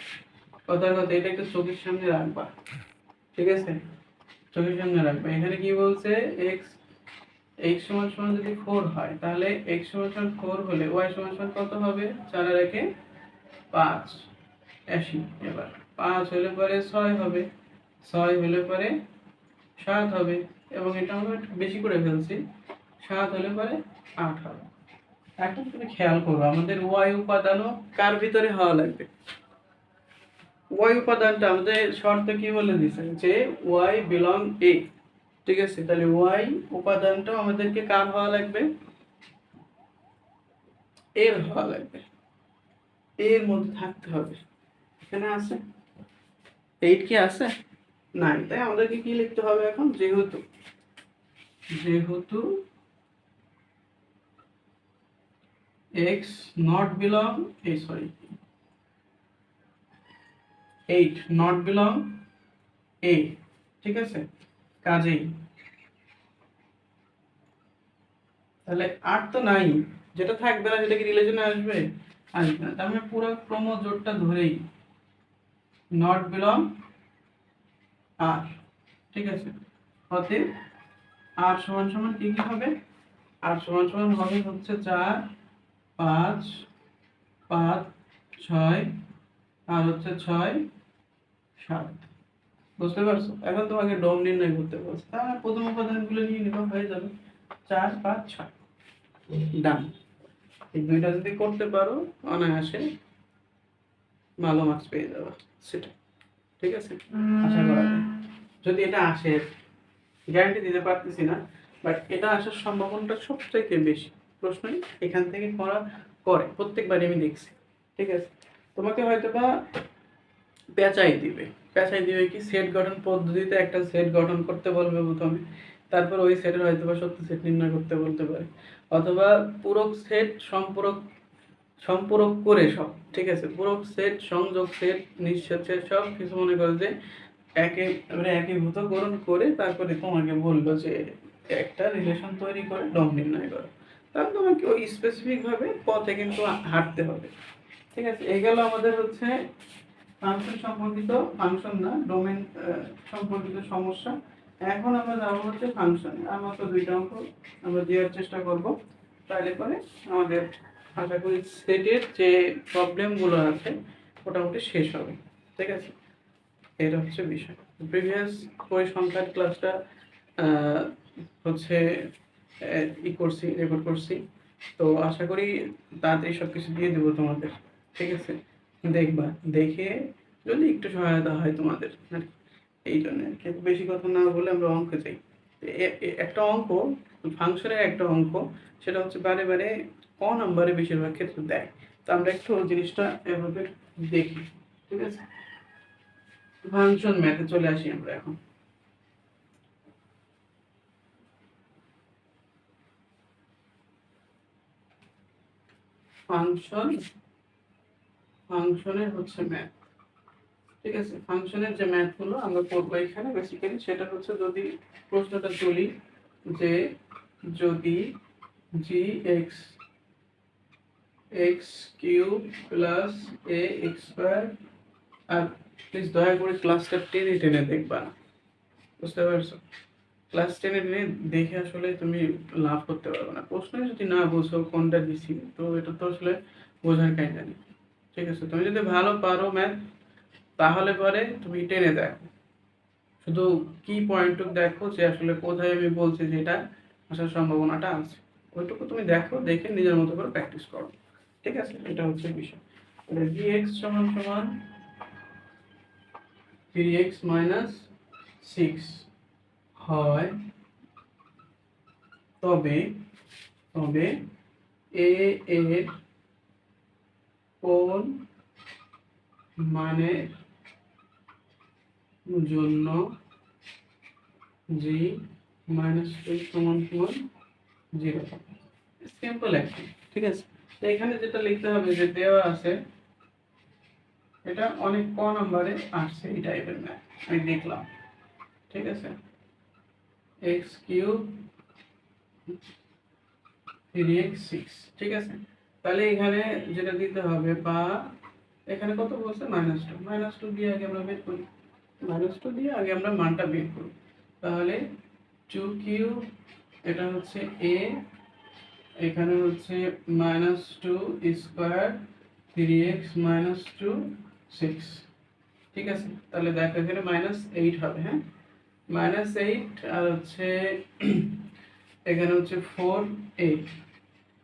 কথার কথা এটা একটু চোখের সামনে রাখবা। ঠিক আছে, চোখের সামনে রাখবা। এখানে কি বলছে, x x সমান সমান যদি 4 হয়, তাহলে x সমান সমান 4 হলে y সমান সমান কত হবে, 4 আর 1 এ 5 80। এবার 5 হলে পরে 6 হবে, 6 হলে পরে 7 হবে, এবং এটা আমরা একটু বেশি করে ফেলছি, 7 হলে পরে 8 হবে। এখন তুমি খেয়াল করো, আমাদের y উপাদানও কার ভিতরে হওয়া লাগবে, y উপাদানটা আমাদের শর্ত কি বলে দিয়েছে যে y বিলং a। ঠিক আছে, তাহলে y উপাদানটা আমাদেরকে কার হওয়া লাগবে, এর হওয়া লাগবে, এর মধ্যে থাকতে হবে। এখানে আছে 8 কি আছে, নাই, তাই আমাদেরকে কি লিখতে হবে এখন, যেহেতু যেহেতু x not belong, sorry 8 not belong a, ঠিক আছে, কাজেই তাহলে 8 তো নাই, যেটা থাকবে না সেটা কি রিলেশনে আসবে, আসবে না। তার মানে পুরো ক্রমজোড়টা ধরেই not belong r। ঠিক আছে, অতএব r সমান সমান কি কি হবে, r সমান সমান হবে হচ্ছে 4 5 5 6 আর হচ্ছে 6 7। বুঝতে পারছো? এখন তোমাকে ডোম নির্ণয় করতে বলছে, তাহলে প্রথম উপাদানগুলো নিয়ে নিবা, হয়ে যাবে 4 5 6। ডান। এই দুইটা যদি করতে পারো অনায়াসে ভালো মার্কস পেয়ে যাবে, সেটা ঠিক আছে, আশা করা যায়। যদি এটা আসে, গ্যারান্টি দিতে পারতেছি না, বাট এটা আসার সম্ভাবনাটা সবচাইতে বেশি। প্রশ্নই এখান থেকে করা করে প্রত্যেকবারই আমি দেখছি, ঠিক আছে। তোমাকে হয়তো বা পেঁচাই দিবে কি, সেট গঠন পদ্ধতিতে একটা সেট গঠন করতে বলবে প্রথমে, তারপর ওই সেটের হয়তো বা সত্য সেট নির্ণয় করতে বলতে পারে, অথবা পূরক সেট সম্পূরক সম্পূরক করে সব, ঠিক আছে, পূরক সেট সংযোগ সেট নিঃসেট সেট সব কিছু মনে করো যে একীভূতকরণ করে তারপরে তোমাকে বললো যে একটা রিলেশন তৈরি করে ডম নির্ণয় করো, তাহলে তোমাকে ওই স্পেসিফিক ভাবে পথে কিন্তু হাঁটতে হবে, ঠিক আছে। এই গেল আমাদের হচ্ছে ফাংশন সম্পর্কিত, ফাংশন না ডোমেন সম্পর্কিত সমস্যা। এখন আমরা যাবো হচ্ছে ফাংশনে, আর মাত্র 2টা অঙ্ক আমরা দেওয়ার চেষ্টা করব, তাহলে পরে আমাদের আশা করি সেটের যে প্রবলেমগুলো আছে মোটামুটি শেষ হবে, ঠিক আছে। এটা হচ্ছে বিষয়। প্রিভিয়াস পরিসংখ্যান ক্লাসটা হচ্ছে করছি, রেকর্ড করছি, তো আশা করি তাড়াতাড়ি সব কিছু দিয়ে দেবো তোমাদের, ঠিক আছে। দেখবা, দেখে যদি একটু সহায়তা হয় তোমাদের আর কি। এই জন্য আর কি, বেশি কথা না বলে আমরা অঙ্ক চাই। একটা অঙ্ক, ফাংশনের একটা অঙ্ক, সেটা হচ্ছে বারে বারে ক নম্বরে বেশিরভাগ ক্ষেত্রে দেয়। তো আমরা একটু জিনিসটা এভাবে দেখি, ঠিক আছে। ফাংশন ম্যাথে চলে আসি আমরা এখন। ফাংশনের হচ্ছে ম্যাথ, ঠিক আছে। ফাংশনের যে ম্যাথগুলো আমরা করবো এখানে বেসিক্যালি সেটা হচ্ছে, যদি প্রশ্নটা তুলি যে যদি G X X cube plus A X square, আর প্লিজ দয়া করে ক্লাসটা টেনে টেনে দেখবা না, বুঝতে পারছো? ক্লাস টেনে টেনে দেখে আসলে তুমি লাভ করতে পারবে না। প্রশ্ন যদি না বুঝো কোনটা দিছি, তো এটা তো আসলে বোঝার কায়দা নেই, ঠিক আছে। তুমি যদি ভালো পারো ম্যাথ, তাহলে পরে তুমি টেনে দেখো, শুধু কি পয়েন্টটুকু দেখো যে আসলে কোথায় আমি বলছি যে এটা আসার সম্ভাবনাটা আছে, ওইটুকু তুমি দেখো, দেখে নিজের মতো করে প্র্যাকটিস করো, ঠিক আছে। এটা হচ্ছে বিষয়। dx সমান সমান 3x মাইনাস 6 হয়, তবে তবে a এর কোন মানের জন্য g মাইনাস 2 সমান সমান 0। সিম্পল একদম, ঠিক আছে। তো এখানে যেটা লিখতে হবে যে দেওয়া আছে, এটা অনেক ক নম্বরে আসছে এই টাইপের ম্যাথ আমি দেখলাম, ঠিক আছে। এক্স কিউব 3x 6, ঠিক আছে। তাহলে এখানে যেটা দিতে হবে, বা এখানে কত বলছে -2 দিয়ে আগে আমরা বের করি, -2 দিয়ে আগে আমরা মানটা বের করি। তাহলে 2 কিউব, এটা হচ্ছে a, এখানে হচ্ছে -2 স্কয়ার 3x -2 6, ঠিক আছে। তাহলে দেখো এখানে -8 হবে, হ্যাঁ, -8, আর হচ্ছে এখানে হচ্ছে 4a,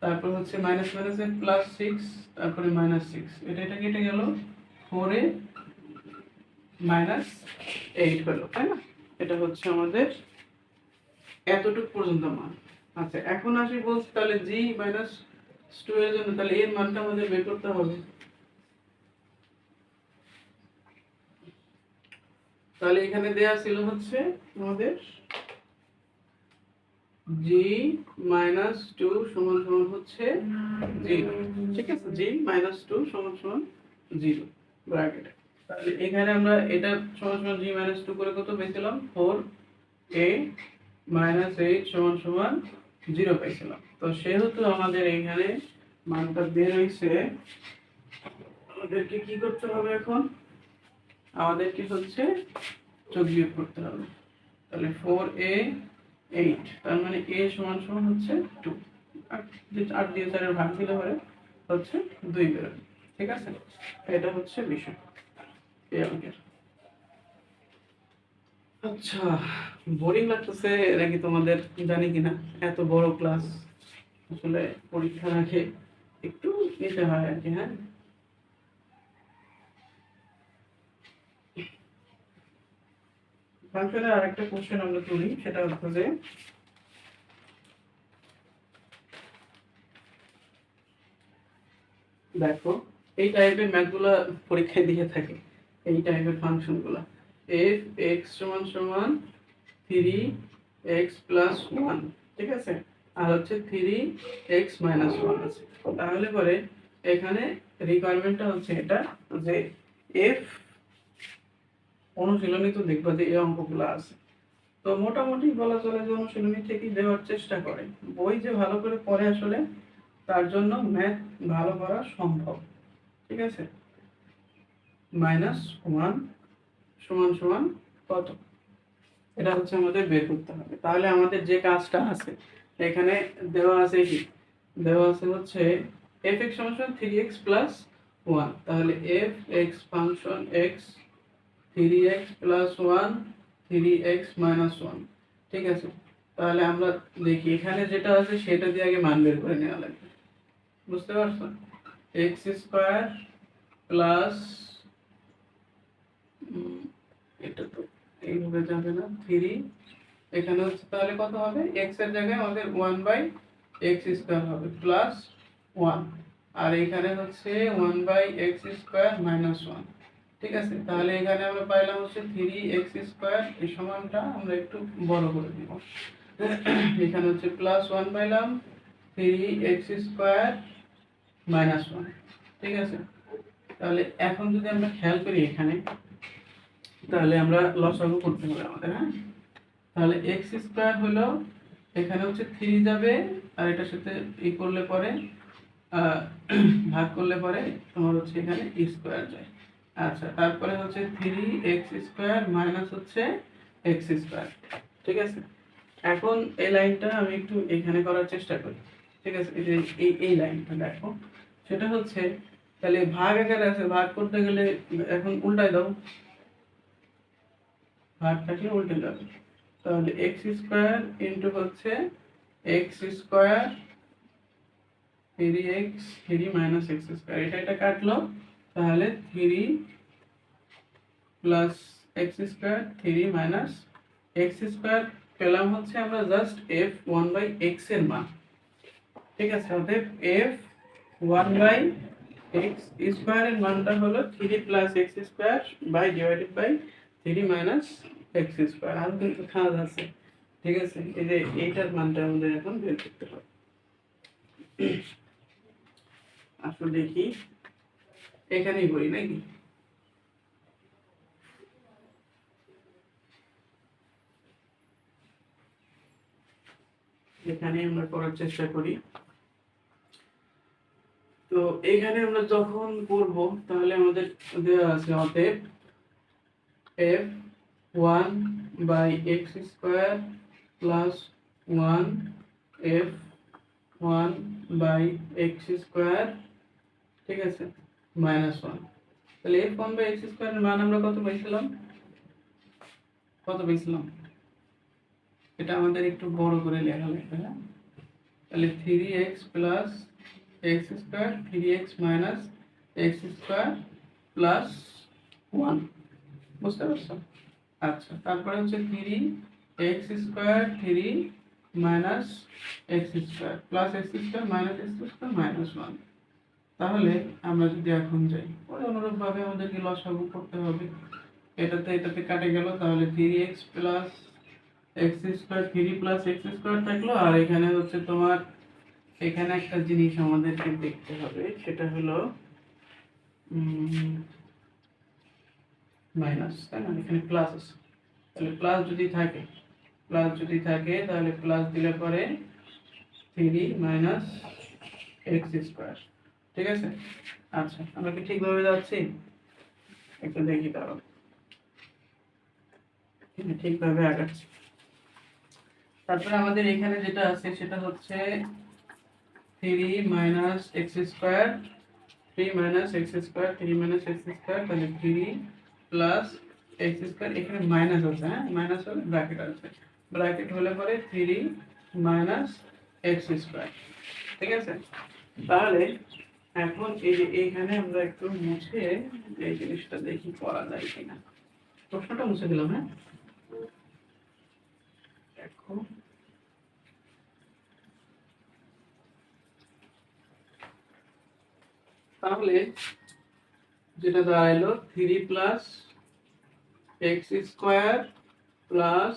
তারপর হচ্ছে মাইনাস মাইনাস প্লাস 6, তারপরে -6, এটা কেটে গেল, 4a -8 হলো, তাই না? এটা হচ্ছে আমাদের এতটুকু পর্যন্ত মান। আচ্ছা, এখন আসি বলছি তাহলে g -2 এর জন্য তাহলে এর মানটা আমাদের বের করতে হবে। তাহলে এখানে দেয়া ছিল হচ্ছে আমাদের g -2 সমান সমান হচ্ছে 0, ঠিক আছে। g -2 সমান সমান 0 ব্র্যাকেটে। তাহলে এখানে আমরা এটা সমান সমান g -2 করে কত পেয়েছিলাম, 4a -8 সমান সমান 0 পেয়েছিলাম। তো সেহেতু আমাদের এখানে মানটা বের হইছে, আমাদেরকে কি করতে হবে এখন, আমাদেরকে হচ্ছে যোগ বিয়োগ করতে হবে। তাহলে 4a 8, তার মানে a সমান সমান হচ্ছে 2, আর 8 দিয়ে 4 এর ভাগ দিলে পরে হচ্ছে 2 বেরোবে, ঠিক আছে। এটা হচ্ছে বিষয় এই অঙ্কের। আচ্ছা, বোরিং লাগতেছে নাকি তোমাদের জানি কিনা, এত বড় ক্লাস আসলে পরীক্ষার আগে একটু নিতে হয় আর কি। হ্যাঁ, ফাংশনের আরেকটা কোশ্চেন আমরা তুলি, সেটা হচ্ছে যে দেখো এই টাইপের ম্যাথগুলা পরীক্ষায় দিয়ে থাকে, এই টাইপের ফাংশনগুলা এফ এক্স সমান সমান 3x+1, ঠিক আছে, আর হচ্ছে 3x-1 আছে। তাহলে পরে এখানে রিকোয়ারমেন্টটা হচ্ছে এটা যে এফ অনুশীলনী তো দেখবা যে এই অঙ্কগুলো আছে, তো মোটামুটি বলা চলে যে অনুশীলনী থেকেই দেওয়ার চেষ্টা করে। বই যে ভালো করে পড়ে আসলে তার জন্য ম্যাথ ভালো করা সম্ভব, ঠিক আছে। -1 সমান সমান কত, এটা হচ্ছে আমাদের বের করতে হবে। তাহলে আমাদের যে কাজটা আছে এখানে দেওয়া আছে কি, দেওয়া আছে হচ্ছে f(x) সমান 3x+1, তাহলে f(x) function x 3x+1 3x-1, ঠিক আছে। তাহলে আমরা দেখি এখানে যেটা আছে সেটা দিয়ে আগে মান বের করে নেওয়া লাগবে, বুঝতে পারছো। x² প্লাস এটা তো এইভাবে যাবে না, 3 এখানে হচ্ছে তাহলে কত হবে, x এর জায়গায় আমাদের 1/x² হবে প্লাস 1, আর এখানে হচ্ছে 1/x² - 1, ঠিক আছে। তাহলে এখানে আমরা পাইলাম হচ্ছে 3x² এই সমানটা আমরা একটু বড় করে দিব, এখানে হচ্ছে +1 পাইলাম 3x² - 1, ঠিক আছে। তাহলে এখন যদি আমরা খেয়াল করি এখানে, তাহলে আমরা লসাগু করতে হবে আমাদের। হ্যাঁ, তাহলে x² হলো এখানে হচ্ছে 3 যাবে, আর এটার সাথে ই করলে পরে আহ, ভাগ করলে পরে তোমার হচ্ছে এখানে স্কয়ার যায়। আচ্ছা, তারপরে হচ্ছে 3x² মাইনাস হচ্ছে x², ঠিক আছে। এখন এই লাইনটা আমি একটু এখানে করার চেষ্টা করি, ঠিক আছে। এই যে এই লাইনটা দেখো, সেটা হচ্ছে তাহলে ভাগ আকারে আছে, ভাগ করতে গেলে এখন উল্টাই দাও, ভাগটাকে উল্টে যাবে। তাহলে x² ইন্টু হচ্ছে x² 3x 3 - x², এটা কাটলো, তাহলে 3 প্লাস x² 3 মাইনাস x² পেলাম হচ্ছে আমরা জাস্ট f 1/x এর মান, ঠিক আছে। অতএব f 1/x² এর মানটা হলো 3 plus x² by divided by 3 minus x², আর কিন্তু কাজ আছে, ঠিক আছে। এই যে এইটার মানটা আমাদের এখন বের করতে হবে। আসলে দেখি এখানেই বলি নাকি, এখানে আমরা করার চেষ্টা করি। তো এখানে আমরা যখন করব তাহলে আমাদের দেওয়া আছে অতএব f 1/x² plus 1 f 1/x², ঠিক আছে, -1। তাহলে f 1/x² এর মান আমরা কত পাইছিলাম, এটা আমাদের একটু বড় করে লেখা লাগবে। হ্যাঁ, তাহলে 3x plus x², 3x minus x² plus 1, বুঝতে পারছো। আচ্ছা, তারপরে হচ্ছে 3x² 3 minus x² plus x² minus x² -1। তাহলে আমরা যদি এখন যাই, ওই অনুরূপভাবে আমাদেরকে লসাগু করতে হবে, এটাতে কাটে গেল, তাহলে 3x plus x² 3 plus x² থাকলো, আর এখানে হচ্ছে তোমার এখানে একটা জিনিস আমাদেরকে দেখতে হবে, সেটা হলো মাইনাস, তাই না, এখানে প্লাস আছে। তাহলে প্লাস যদি থাকে তাহলে প্লাস দিলে পরে 3 মাইনাস x², ঠিক আছে। আচ্ছা, আমরা কি ঠিকভাবে যাচ্ছি, একটু দেখি তাহলে ঠিকভাবে আগাচ্ছি। তারপরে আমাদের এখানে যেটা আছে সেটা হচ্ছে 3 minus x² 3 minus x², 3 minus x², তাহলে 3 প্লাস এক্স স্কোয়ার, এখানে মাইনাস আছে, হ্যাঁ মাইনাস হলে ব্র্যাকেট আছে, ব্র্যাকেট হলে পরে 3 মাইনাস এক্স স্কোয়ার। ঠিক আছে, তাহলে এখন এই যে এইখানে আমরা একটু মুছে এই জিনিসটা দেখি করা যায় কিনা। প্রশ্নটা মুছে দিলাম, হ্যাঁ দেখো তাহলে যেটা দাঁড়াইলো 3 plus X square plus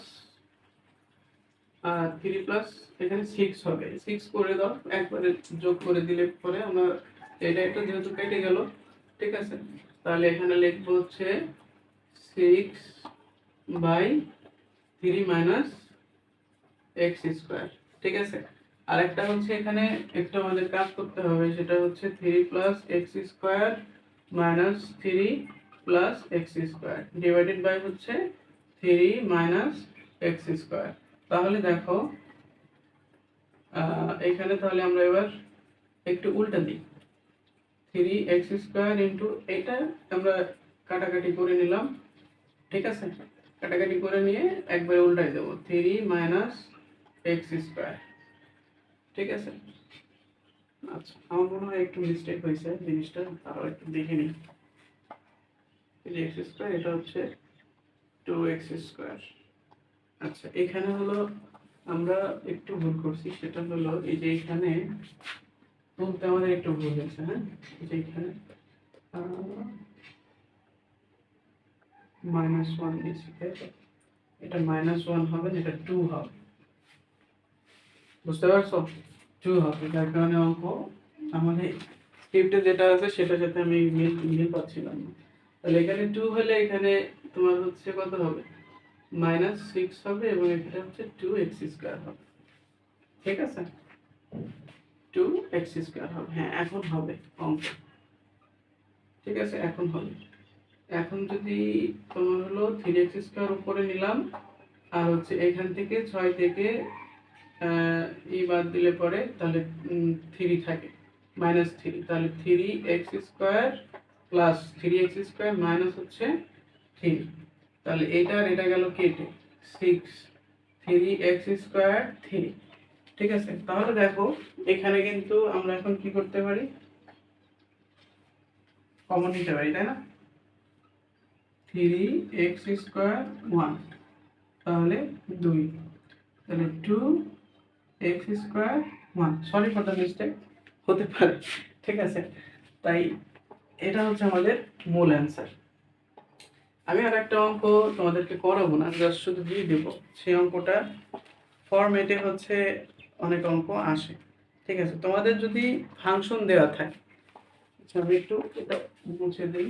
3 plus এখানে 6 হবে, 6 করে দাও, একবারে যোগ করে দিলে পরে আমরা এটা একটা যেহেতু কেটে গেল, ঠিক আছে, তাহলে এখানে লিখবো হচ্ছে 6/3 মাইনাস এক্স স্কোয়ার। ঠিক আছে, আর একটা হচ্ছে এখানে একটু আমাদের কাজ করতে হবে, সেটা হচ্ছে 3 plus X square minus 3 plus X square divided by হচ্ছে 3 মাইনাস এক্স স্কোয়ার। তাহলে দেখো এখানে তাহলে আমরা এবার একটু উল্টা দিই, 3x স্কোয়ার ইন্টু এটা আমরা কাটাকাটি করে নিলাম, ঠিক আছে, কাটাকাটি করে নিয়ে একবারে উল্টাই দেবো 3 মাইনাস এক্স স্কোয়ার। ঠিক আছে, আচ্ছা আমার মনে হয় একটু মিস্টেক হয়েছে জিনিসটা, তারও একটু দেখে নিই। এই যে এক্স স্কোয়ার এটা হচ্ছে 2x স্কোয়ার। আচ্ছা এখানে হলো আমরা একটু ভুল করছি, সেটা হলো এই যে এখানে তুলতে আমাদের একটু ভুল হয়েছে, হ্যাঁ এই যে এখানে -1 নিয়েছি, তাই তো? এটা -1 হবে না, এটা 2 হবে, বুঝতে পারছো? 2 হবে, যার কারণে অঙ্ক আমাদের স্ক্রিপ্টে যেটা আছে সেটার সাথে আমি মিল পাচ্ছিলাম না। তাহলে এখানে 2 হলে এখানে তোমার হচ্ছে কত হবে, -6 হবে, এবং এখানে হচ্ছে 2x স্কোয়ার হবে। ঠিক আছে, 2x স্কোয়ার হবে, হ্যাঁ এখন হবে অঙ্ক। ঠিক আছে, এখন হবে। এখন যদি তোমার হলো 3x স্কোয়ার উপরে নিলাম, আর হচ্ছে এখান থেকে 6 থেকে বাদ দিলে পরে তাহলে 3 থাকে, -3, তাহলে 3x square plus 3x square minus হচ্ছে 3, তাহলে এটা আর এটা গেল কেটে 6, 3x স্কোয়ার 3। ঠিক আছে, তাহলে দেখো এখানে কিন্তু আমরা এখন কি করতে পারি, কমন নিতে পারি, তাই না? 3x স্কোয়ার 1, তাহলে 2, তাহলে 2x square 1, sorry for the mistake, হতে পারে। ঠিক আছে, তাই এটা হচ্ছে আমাদের মূল অ্যান্সার। আমি আর একটা অঙ্ক তোমাদেরকে করাবো না, জাস্ট শুধু দিয়ে দেবো, সেই অঙ্কটা ফরম্যাটে হচ্ছে অনেক অঙ্ক আসে। ঠিক আছে, তোমাদের যদি ফাংশন দেওয়া থাকে, আচ্ছা আমি একটু এটা মুছে দিই।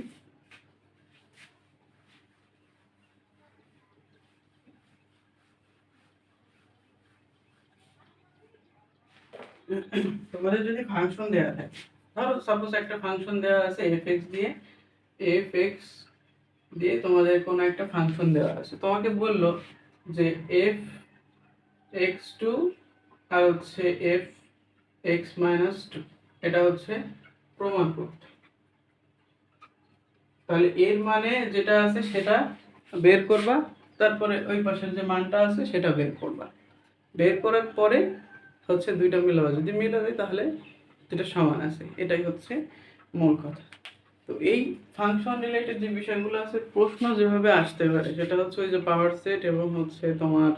তোমাদের যদি ফাংশন দেওয়া থাকে, ধরো সাপোজ একটা ফাংশন দেওয়া আছে fx দিয়ে তোমাদের কোনো একটা ফাংশন দেওয়া আছে, তোমাকে বললো যে f(x2) আর হচ্ছে f(x-2), এটা হচ্ছে প্রমাণ করতে। তাহলে এর মানে যেটা আছে সেটা বের করবা, তারপরে ওই পাশের যে মানটা আছে সেটা বের করবা, বের করার পরে হচ্ছে দুইটা মিলাবা, যদি মিলে যায় তাহলে দুটো সমান আছে, এটাই হচ্ছে মূল কথা। তো এই ফাংশন রিলেটেড যে বিষয়গুলো আছে প্রশ্ন যেভাবে আসতে পারে সেটা হচ্ছে ওই যে পাওয়ার সেট এবং হচ্ছে তোমার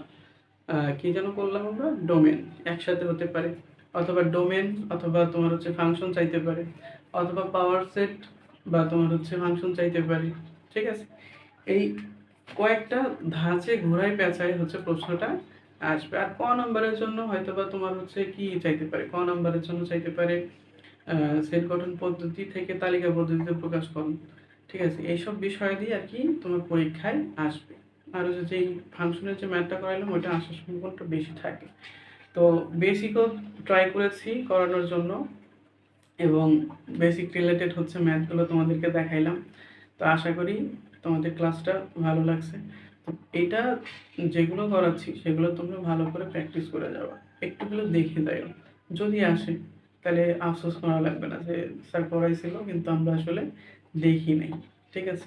কি যেন বললাম আমরা, ডোমেন একসাথে হতে পারে, অথবা ডোমেন অথবা তোমার হচ্ছে ফাংশন চাইতে পারে, অথবা পাওয়ার সেট বা তোমার হচ্ছে ফাংশন চাইতে পারে। ঠিক আছে, এই কয়েকটা ধাঁচে ঘোরায় পেঁচায় হচ্ছে প্রশ্নটা আসবে। আর ক নাম্বারের জন্য হয়তো বা তোমার হচ্ছে কি চাইতে পারে, ক নাম্বারের জন্য চাইতে পারে সেট গঠন পদ্ধতি থেকে তালিকা পদ্ধতিতে প্রকাশ করুন। ঠিক আছে, এইসব বিষয় দিয়ে আর কি তোমার পরীক্ষায় আসবে। আর হচ্ছে যেই ফাংশনের যে ম্যাথটা করাইলাম ওইটা আসার সম্ভাবনাটা বেশি থাকে। তো বেসিকও ট্রাই করেছি করানোর জন্য, এবং বেসিক রিলেটেড হচ্ছে ম্যাথগুলো তোমাদেরকে দেখাইলাম। তো আশা করি তোমাদের ক্লাসটা ভালো লাগছে। তো এইটা যেগুলো করাচ্ছি সেগুলো তোমরা ভালো করে প্র্যাকটিস করে যাওয়া, একটু হলেও দেখে যাও, যদি আসে তাহলে আফসোস করা লাগবে না যে স্যার পড়াইছিল কিন্তু আমরা আসলে দেখি নাই। ঠিক আছে,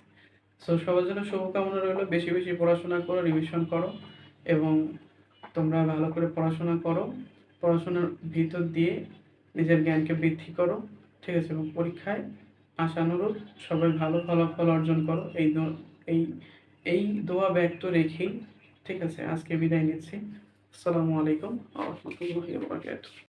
সো সবার জন্য শুভকামনা রইলো। বেশি, বেশি পড়াশোনা করো, রিভিশন করো এবং তোমরা ভালো করে পড়াশোনা করো। পড়াশোনার ভিতর দিয়ে নিজের জ্ঞানকে বৃদ্ধি করো। ঠিক আছে? এবং পরীক্ষায় আশানুরূপ সবাই ভালো ফলাফল অর্জন করো। এই এই দোয়া ব্যক্ত রেখেই ঠিক আছে আজকে বিদায় নিচ্ছি। আসসালামু আলাইকুম ওয়া রাহমাতুল্লাহি ওয়া বারাকাতুহু।